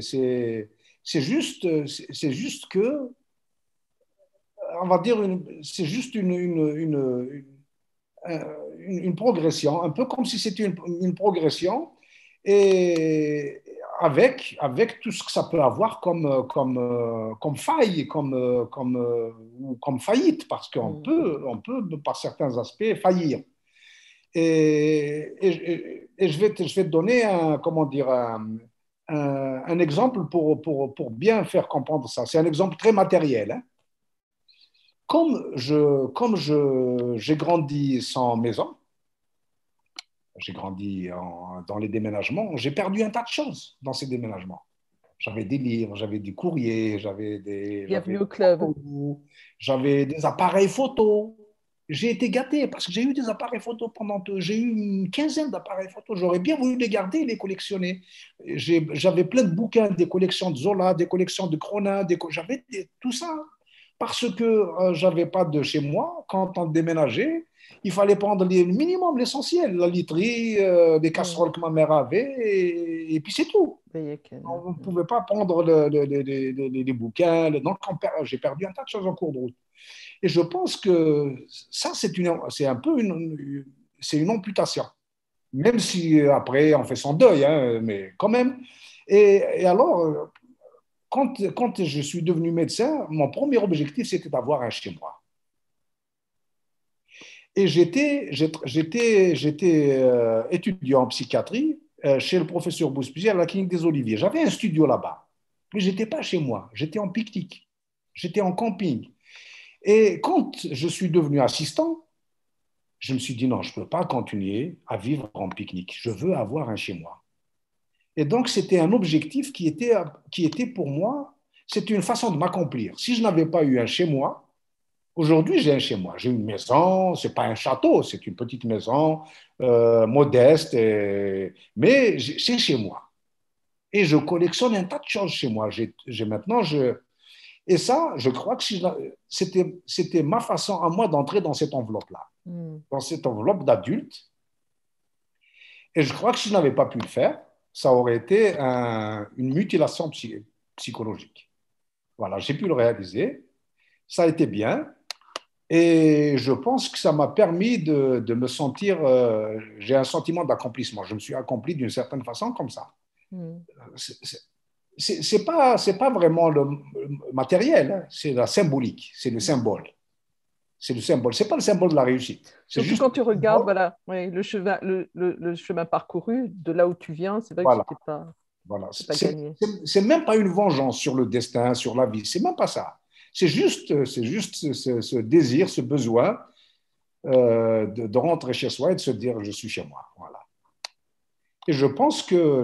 juste que, on va dire, c'est juste une progression, un peu comme si c'était une progression, et avec tout ce que ça peut avoir comme faille, comme faillite, parce Mm. on peut, par certains aspects, faillir. Et je vais te donner comment dire, un exemple pour bien faire comprendre ça. C'est un exemple très matériel. Hein. J'ai grandi sans maison, j'ai grandi dans les déménagements, j'ai perdu un tas de choses dans ces déménagements. J'avais des livres, j'avais du courrier, Bienvenue j'avais au club. j'avais des appareils photo. J'ai été gâté parce que j'ai eu des appareils photo j'ai eu une quinzaine d'appareils photo. J'aurais bien voulu les garder et les collectionner. J'avais plein de bouquins, des collections de Zola, des collections de Cronin, tout ça parce que j'avais pas de chez moi. Quand on déménageait, il fallait prendre le minimum, l'essentiel, la literie, les Mm. casseroles que ma mère avait, puis c'est tout. Bayekene. On ne Mm. pouvait pas prendre les bouquins. Donc, j'ai perdu un tas de choses en cours de route. Et je pense que ça, c'est un peu c'est une amputation. Même si après, on fait son deuil, hein, mais quand même. Et alors, quand je suis devenu médecin, mon premier objectif, c'était d'avoir un chez moi. Et j'étais étudiant en psychiatrie chez le professeur Bouspizier à la clinique des Oliviers. J'avais un studio là-bas, mais je n'étais pas chez moi, j'étais en pique-nique, j'étais en camping. Et quand je suis devenu assistant, je me suis dit non, je ne peux pas continuer à vivre en pique-nique, je veux avoir un chez moi. Et donc, c'était un objectif qui était pour moi, c'était une façon de m'accomplir. Si je n'avais pas eu un chez moi, aujourd'hui, j'ai un chez moi. J'ai une maison, c'est pas un château, c'est une petite maison modeste, mais c'est chez moi. Et je collectionne un tas de choses chez moi. Maintenant, et ça, je crois que c'était ma façon à moi d'entrer dans cette enveloppe-là, Mm. dans cette enveloppe d'adulte. Et je crois que si je n'avais pas pu le faire, ça aurait été une mutilation psychologique. Voilà, j'ai pu le réaliser. Ça a été bien. Et je pense que ça m'a permis de me sentir, j'ai un sentiment d'accomplissement. Je me suis accompli d'une certaine façon comme ça. Mm. C'est pas vraiment le matériel, hein, c'est la symbolique, c'est le Mm. symbole. C'est le symbole. C'est pas le symbole de la réussite. C'est Surtout juste quand tu le regardes, symbole. voilà, ouais, le chemin parcouru de là où tu viens, c'est vrai que Voilà, voilà. c'est pas gagné. C'est même pas une vengeance sur le destin, sur la vie. C'est même pas ça. C'est juste ce désir, ce besoin de rentrer chez soi et de se dire je suis chez moi. Voilà. Et je pense que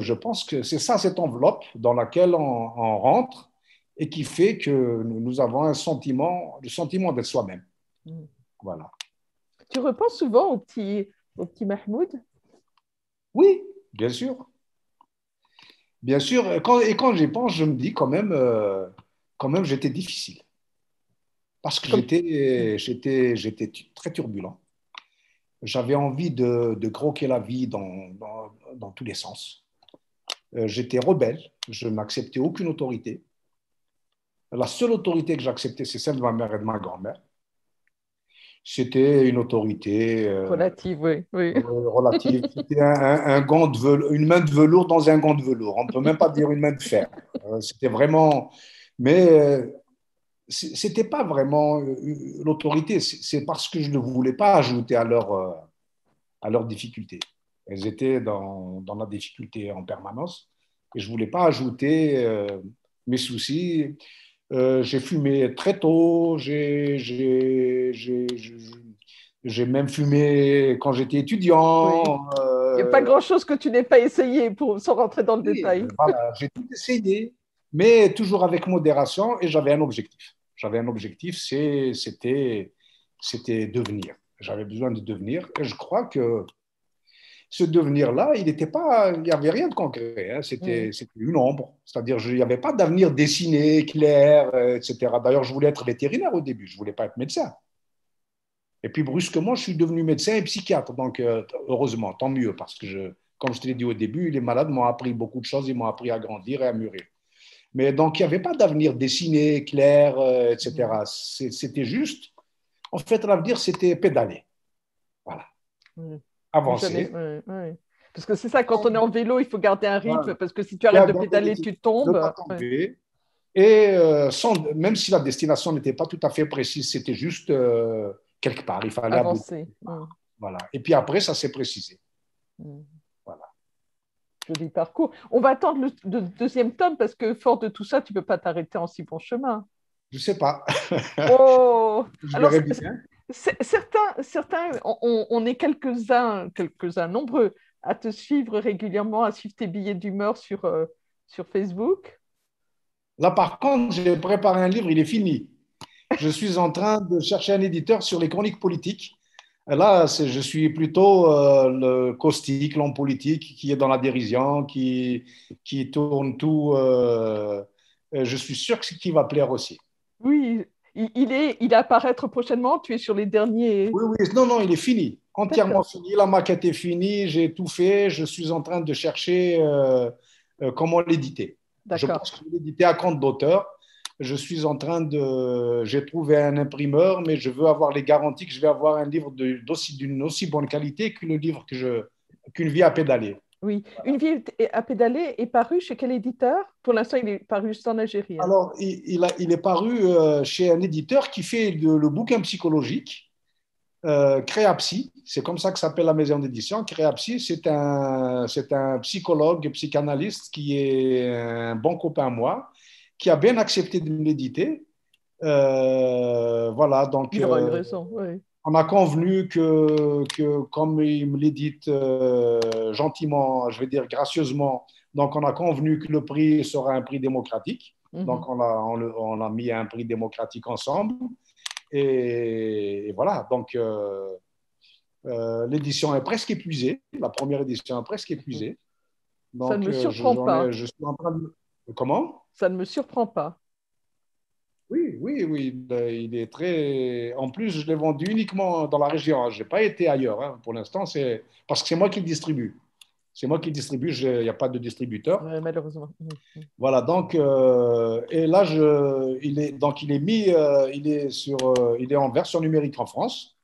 c'est ça, cette enveloppe dans laquelle on rentre et qui fait que nous avons un sentiment, le sentiment d'être soi-même. Mm. Voilà. Tu repenses souvent au petit Mahmoud? Oui, bien sûr. Bien sûr. Et quand j'y pense, je me dis quand même, j'étais difficile. Parce que Comme... Mm. j'étais très turbulent. J'avais envie de croquer la vie dans tous les sens. J'étais rebelle. Je n'acceptais aucune autorité. La seule autorité que j'acceptais, c'est celle de ma mère et de ma grand-mère. C'était une autorité Relative, oui, oui. relative. C'était un gant de velours, une main de velours dans un gant de velours. On ne peut même pas dire une main de fer. C'était vraiment. Mais c'était pas vraiment l'autorité, c'est parce que je ne voulais pas ajouter à leurs difficultés. Elles étaient dans la difficulté en permanence et je ne voulais pas ajouter mes soucis. J'ai fumé très tôt, j'ai même fumé quand j'étais Oui. étudiant. Il n'y a pas grand-chose que tu n'aies pas essayé sans rentrer dans le Oui, détail. voilà, j'ai tout essayé, mais toujours avec modération et j'avais un objectif. J'avais un objectif, c'était devenir. J'avais besoin de devenir et je crois que ce devenir-là, il n'y avait rien de concret, hein. Mm. C'était une ombre. C'est-à-dire, il n'y avait pas d'avenir dessiné, clair, etc. D'ailleurs, je voulais être vétérinaire au début, je ne voulais pas être médecin. Et puis, brusquement, je suis devenu médecin et psychiatre. Donc, heureusement, tant mieux, parce que, comme je te l'ai dit au début, les malades m'ont appris beaucoup de choses, ils m'ont appris à grandir et à mûrir. Mais donc, il n'y avait pas d'avenir dessiné, clair, Mm. etc. C'était juste, en fait, l'avenir, c'était pédaler. Voilà, Mm. Oui, avancer. ouais, ouais. Parce que c'est ça, quand on est en vélo, il faut garder un rythme, Voilà. parce que si tu arrêtes de Garder pédaler, l'équilibre, tu ne pas tombes. Ouais. tomber. Et même si la destination n'était pas tout à fait précise, c'était juste quelque part, il fallait aboutir. Avancer. Mm. Voilà. Et puis après, ça s'est précisé. Mm. Voilà. Joli parcours. On va attendre le deuxième tome, parce que fort de tout ça, tu ne peux pas t'arrêter en si bon chemin. Je ne sais pas. Oh! Je Alors, verrai bien. certains, on est quelques-uns nombreux à te suivre régulièrement, à suivre tes billets d'humeur sur Facebook. Là, par contre, j'ai préparé un livre, il est fini. Je suis en train de chercher un éditeur sur les chroniques politiques. Là, je suis plutôt le caustique, l'homme politique qui est dans la dérision, qui tourne tout. Je suis sûr que c'est qui va plaire aussi. Oui, il est à apparaître prochainement. Tu es sur les derniers. Oui, oui, non, non, il est fini, entièrement D'accord, fini. La maquette est finie, j'ai tout fait. Je suis en train de chercher comment l'éditer. Je d'accord. pense que je vais l'éditer à compte d'auteur. Je suis en train de. J'ai trouvé un imprimeur, mais je veux avoir les garanties que je vais avoir un livre d'une aussi bonne qualité que le livre qu'une vie à pédaler. Oui. Une vie à pédaler est parue chez quel éditeur? Pour l'instant, il est paru juste en Algérie, hein. Alors, il est paru chez un éditeur qui fait le bouquin psychologique. Créapsy, c'est comme ça que s'appelle la maison d'édition. Créapsy, c'est un psychologue, psychanalyste qui est un bon copain à moi, qui a bien accepté de m'éditer. Voilà, donc Il aura eu raison. Oui. on a convenu que comme il me l'édite gentiment, je vais dire gracieusement, donc on a convenu que le prix sera un prix démocratique. Mhm. Donc on a mis un prix démocratique ensemble. Et voilà, donc l'édition est presque épuisée. La première édition est presque épuisée. Ça ne Donc, me surprend pas. je suis en train de. Comment? Ça ne me surprend pas. Oui, oui, oui. Il est très. En plus, je l'ai vendu uniquement dans la région. Je n'ai pas été ailleurs, hein. Pour l'instant, c'est parce que c'est moi qui le distribue. C'est moi qui le distribue. Il n'y a pas de distributeur. Ouais, malheureusement. Mhm. Voilà. Donc, et là, il est mis, il est en version numérique en France.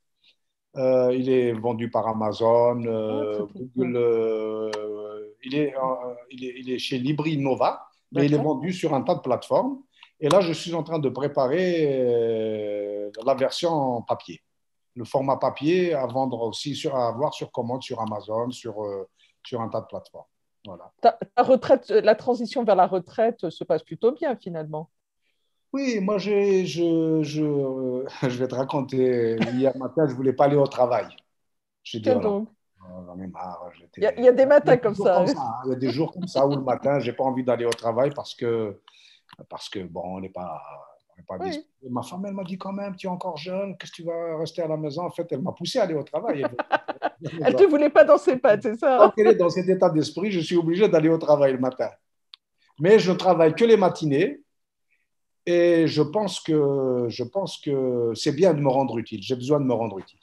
Il est vendu par Amazon, Ah, très, très bien. Google. Il est chez Libri Nova, mais il est D'accord. vendu sur un tas de plateformes. Et là, je suis en train de préparer la version en papier, le format papier à vendre aussi, à avoir sur commande sur Amazon, sur un tas de plateformes. Voilà. Ta retraite, la transition vers la retraite se passe plutôt bien finalement. Oui, moi, je vais te raconter. Hier matin, je ne voulais pas aller au travail. J'ai dit, Tiens oh là, donc, j'en ai marre. il y a des Il y a matins des comme jours ça. comme ça, hein. Il y a des jours comme ça où le matin, j'ai pas envie d'aller au travail parce que bon, on n'est pas Oui. disponible. Ma femme, elle m'a dit quand même, tu es encore jeune, qu'est-ce que tu vas rester à la maison? En fait, elle m'a poussé à aller au travail. Elle veut rester à la Elle te maison. voulait pas dans ses pattes, c'est Tant ça? qu'elle est dans cet état d'esprit, je suis obligé d'aller au travail le matin. Mais je travaille que les matinées et je pense que c'est bien de me rendre utile. J'ai besoin de me rendre utile.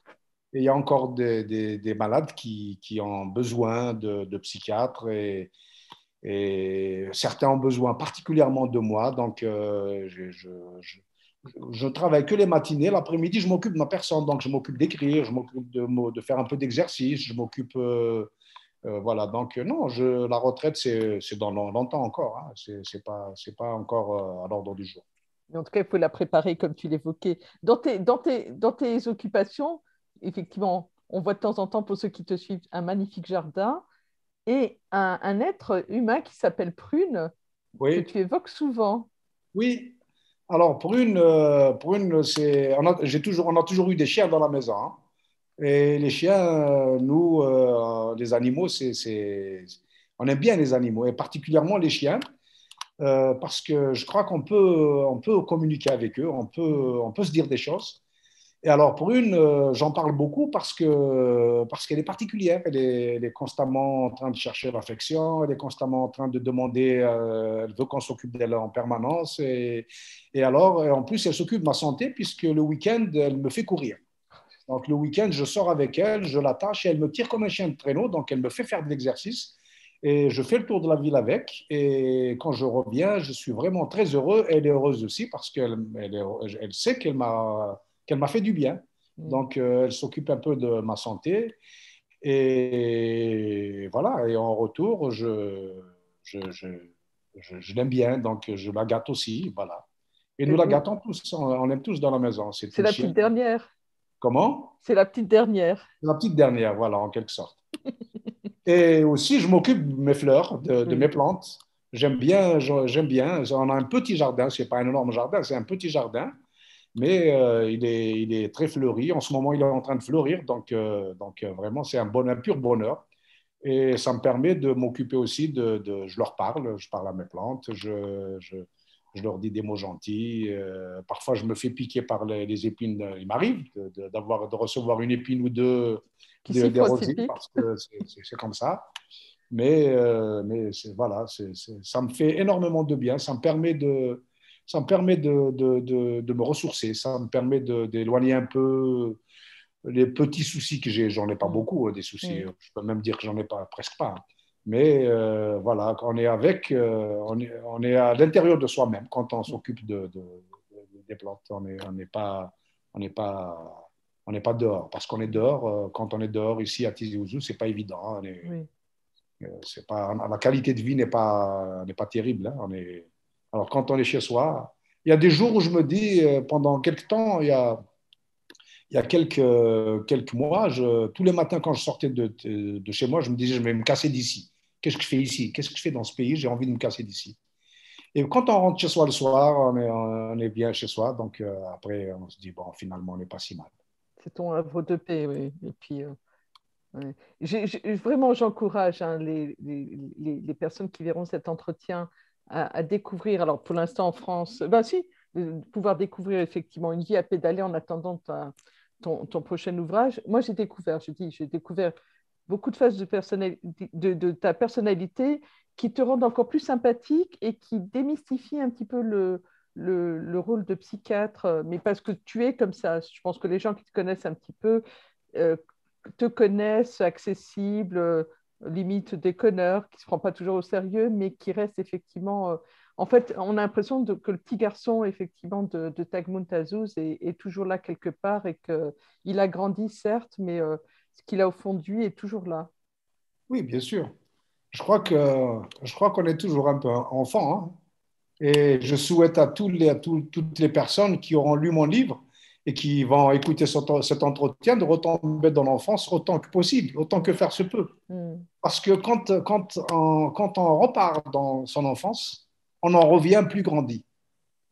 Et il y a encore des malades qui ont besoin de psychiatres et certains ont besoin particulièrement de moi. Donc, je travaille que les matinées. L'après-midi, je m'occupe de ma personne. Donc, je m'occupe d'écrire, je m'occupe de faire un peu d'exercice, je m'occupe. Voilà. Donc, non, la retraite, c'est dans longtemps encore, hein. C'est pas encore à l'ordre du jour. Mais en tout cas, il faut la préparer comme tu l'évoquais. Dans tes occupations, effectivement, on voit de temps en temps, pour ceux qui te suivent, un magnifique jardin et un être humain qui s'appelle Prune, que Oui, tu évoques souvent. oui. Alors, on a toujours eu des chiens dans la maison, hein. Et les chiens, nous, les animaux, on aime bien les animaux, et particulièrement les chiens, parce que je crois on peut communiquer avec eux, Mm. on peut se dire des choses. Et alors, j'en parle beaucoup parce qu'elle est particulière. Elle est constamment en train de chercher l'affection, elle est constamment en train de demander, elle veut qu'on s'occupe d'elle en permanence. Et en plus, elle s'occupe de ma santé puisque le week-end, elle me fait courir. Donc, le week-end, je sors avec elle, je l'attache et elle me tire comme un chien de traîneau. Donc, elle me fait faire de l'exercice et je fais le tour de la ville avec. Et quand je reviens, je suis vraiment très heureux. Elle est heureuse aussi parce elle sait qu'elle m'a fait du bien. Mm. Donc, elle s'occupe un peu de ma santé. Et voilà. Et en retour, je, je, je l'aime bien. Donc, je la gâte aussi. Voilà. Et nous la Oui, gâtons tous. On aime tous dans la maison. C'est c'est une la petite chienne. dernière. Comment? C'est la petite dernière. La petite dernière, voilà, en quelque sorte. Et aussi, je m'occupe de mes fleurs, de mes Oui. plantes. J'aime bien. On a un petit jardin, c'est pas un énorme jardin, c'est un petit jardin, mais il est très fleuri. En ce moment, il est en train de fleurir, donc vraiment, c'est un pur bonheur. Et ça me permet de m'occuper aussi je leur parle, je parle à mes plantes, je leur dis des mots gentils. Parfois, je me fais piquer par les épines. Il m'arrive de recevoir une épine ou deux Qui s'y des faut aussi rosiers pique. parce que c'est comme ça. Mais voilà, ça me fait énormément de bien. Ça me permet de me ressourcer. Ça me permet d'éloigner un peu les petits soucis que j'ai. J'en ai pas Mm. beaucoup, des soucis. Mm. Je peux même dire que j'en ai pas, presque pas. Mais voilà, quand on est on est à l'intérieur de soi-même quand on s'occupe des plantes. On n'est pas, on n'est pas dehors. Parce qu'on est dehors, quand on est dehors ici à Tizi Ouzou, c'est pas évident, hein. Oui. C'est pas, la qualité de vie n'est pas terrible, hein. Alors quand on est chez soi, il y a des jours où je me dis, pendant quelques temps, il y a quelques mois, tous les matins quand je sortais de chez moi, je me disais, je vais me casser d'ici. Qu'est-ce que je fais ici? Qu'est-ce que je fais dans ce pays? J'ai envie de me casser d'ici. Et quand on rentre chez soi le soir, on est bien chez soi. Donc après, on se dit, bon, finalement, on n'est pas si mal. C'est ton havre de paix, oui. Et puis, ouais. Vraiment, j'encourage hein, les personnes qui verront cet entretien à découvrir. Alors, pour l'instant, en France, ben si, de pouvoir découvrir effectivement une vie à pédaler en attendant ton prochain ouvrage. Moi, j'ai découvert beaucoup de phases de ta personnalité qui te rendent encore plus sympathique et qui démystifient un petit peu le rôle de psychiatre, mais parce que tu es comme ça. Je pense que les gens qui te connaissent un petit peu euh, te connaissent accessible, limite déconneur, qui ne se prend pas toujours au sérieux, mais qui reste effectivement. En fait, on a l'impression que le petit garçon, effectivement, de Tagmoun Tazouz est toujours là quelque part et qu'il a grandi, certes, mais ce qu'il a au fond de lui est toujours là. Oui, bien sûr. Je crois qu'on est toujours un peu enfant, hein. Et je souhaite toutes les personnes qui auront lu mon livre et qui vont écouter cet entretien de retomber dans l'enfance autant que possible, autant que faire se peut. Mm. Parce que quand on repart dans son enfance, on en revient plus grandi.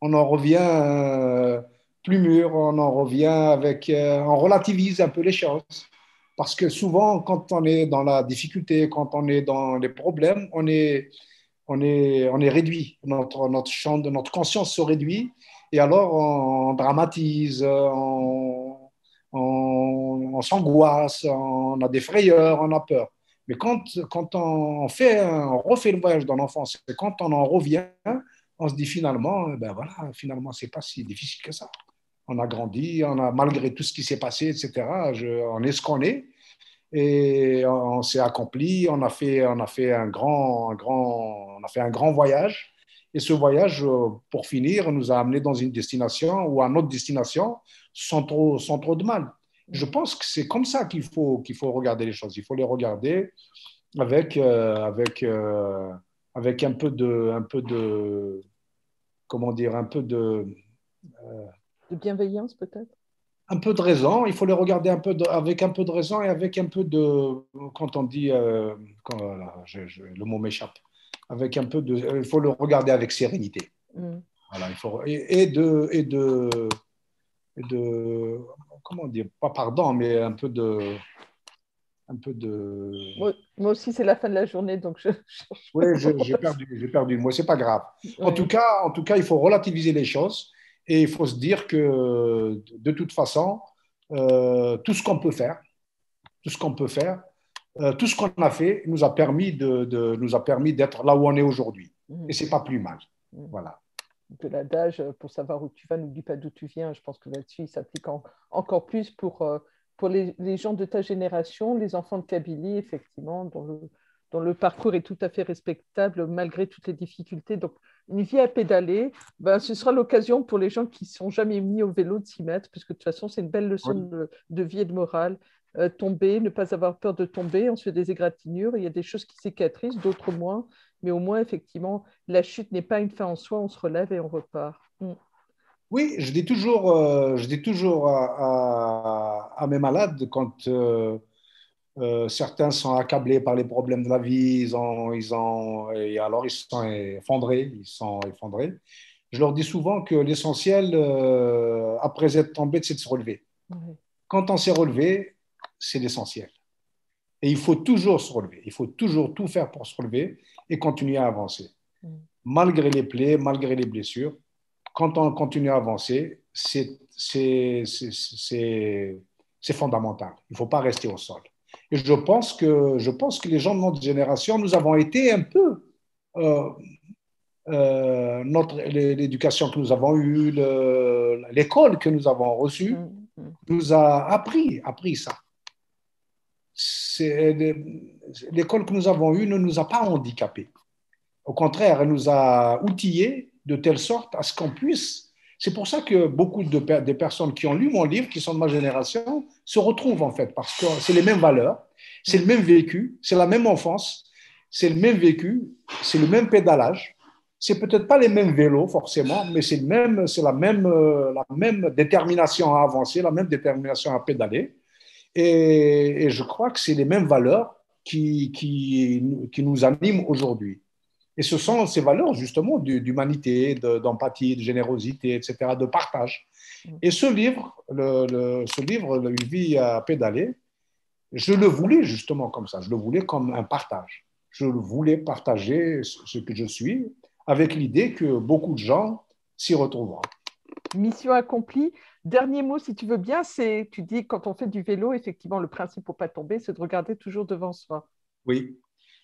On en revient plus mûr, on en revient on relativise un peu les choses. Parce que souvent, quand on est dans la difficulté, quand on est dans les problèmes, on est réduit. Notre champ de notre conscience se réduit. Et alors, on dramatise, on s'angoisse, on a des frayeurs, on a peur. Mais quand on refait le voyage dans l'enfance, et quand on en revient, on se dit finalement, ben voilà, finalement, c'est pas si difficile que ça. On a grandi, malgré tout ce qui s'est passé, etc., on est ce qu'on est et on s'est accompli, on a fait on a fait un grand voyage. Et ce voyage, pour finir, nous a amené dans une destination ou à une autre destination sans trop de mal. Je pense que c'est comme ça qu'il faut regarder les choses. Il faut les regarder avec, avec un peu comment dire, un peu De bienveillance, peut-être? Un peu de raison, il faut les regarder avec un peu de raison et avec un peu de, quand on dit, voilà, le mot m'échappe, avec un peu de, il faut le regarder avec sérénité. Mm. Voilà, il faut, et de, comment dire, pas pardon, mais un peu de, Moi aussi, c'est la fin de la journée, donc je cherche oui, le mot. j'ai perdu le mot, c'est pas grave. Oui. En tout cas, il faut relativiser les choses et il faut se dire que de toute façon, tout ce qu'on peut faire, tout ce qu'on peut faire, tout ce qu'on a fait nous a permis nous a permis d'être là où on est aujourd'hui. Et Mm. c'est pas plus mal. Mm. Voilà. De l'adage, pour savoir où tu vas, n'oublie pas d'où tu viens. Je pense que là-dessus, il s'applique encore plus pour les gens de ta génération, les enfants de Kabylie, effectivement, dont le parcours est tout à fait respectable malgré toutes les difficultés. Donc, une vie à pédaler, ben, ce sera l'occasion pour les gens qui ne sont jamais mis au vélo de s'y mettre, puisque de toute façon, c'est une belle leçon Oui. de vie et de morale. Tomber, ne pas avoir peur de tomber, on se fait des égratignures, il y a des choses qui cicatrisent, d'autres moins, mais au moins, effectivement, la chute n'est pas une fin en soi, on se relève et on repart. Mm. Oui, je dis toujours à mes malades quand certains sont accablés par les problèmes de la vie, et alors ils sont effondrés, ils sont effondrés. Je leur dis souvent que l'essentiel, après être tombé, c'est de se relever. Ouais. Quand on s'est relevé, c'est l'essentiel. Et il faut toujours se relever. Il faut toujours tout faire pour se relever et continuer à avancer. Mm. Malgré les plaies, malgré les blessures, quand on continue à avancer, c'est fondamental. Il ne faut pas rester au sol. Et je pense que les gens de notre génération, nous avons été un peu euh, l'éducation que nous avons eue, l'école que nous avons reçue, Mm. Mm. nous a appris ça. L'école que nous avons eue ne nous a pas handicapés. Au contraire, elle nous a outillés de telle sorte à ce qu'on puisse. C'est pour ça que beaucoup des personnes qui ont lu mon livre, qui sont de ma génération, se retrouvent en fait, parce que c'est les mêmes valeurs, c'est le Mm. même vécu, c'est la même enfance, c'est le même vécu, c'est le même pédalage. C'est peut-être pas les mêmes vélos forcément, mais c'est la même détermination à avancer, la même détermination à pédaler. Et je crois que c'est les mêmes valeurs qui nous animent aujourd'hui. Et ce sont ces valeurs justement d'humanité, d'empathie, de générosité, etc., de partage. Mm. Et ce livre, ce livre, Une vie à pédaler, je le voulais justement comme ça. Je le voulais comme un partage. Je voulais partager ce que je suis avec l'idée que beaucoup de gens s'y retrouveront. Mission accomplie. Dernier mot, si tu veux bien, c'est, tu dis, quand on fait du vélo, effectivement, le principe pour pas tomber, c'est de regarder toujours devant soi. Oui,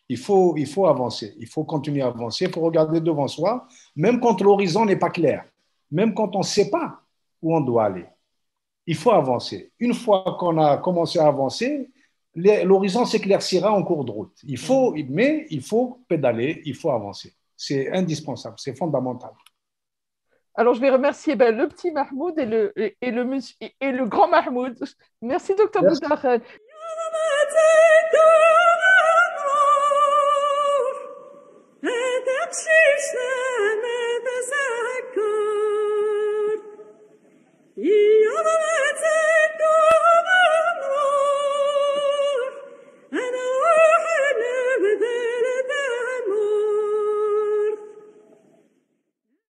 il faut avancer, il faut continuer à avancer, il faut regarder devant soi, même quand l'horizon n'est pas clair, même quand on ne sait pas où on doit aller. Il faut avancer. Une fois qu'on a commencé à avancer, l'horizon s'éclaircira en cours de route. Mm. Mais il faut pédaler, il faut avancer. C'est indispensable, c'est fondamental. Alors, je vais remercier ben, le petit Mahmoud et le grand Mahmoud. Merci, docteur Merci. Boudar. Redemption.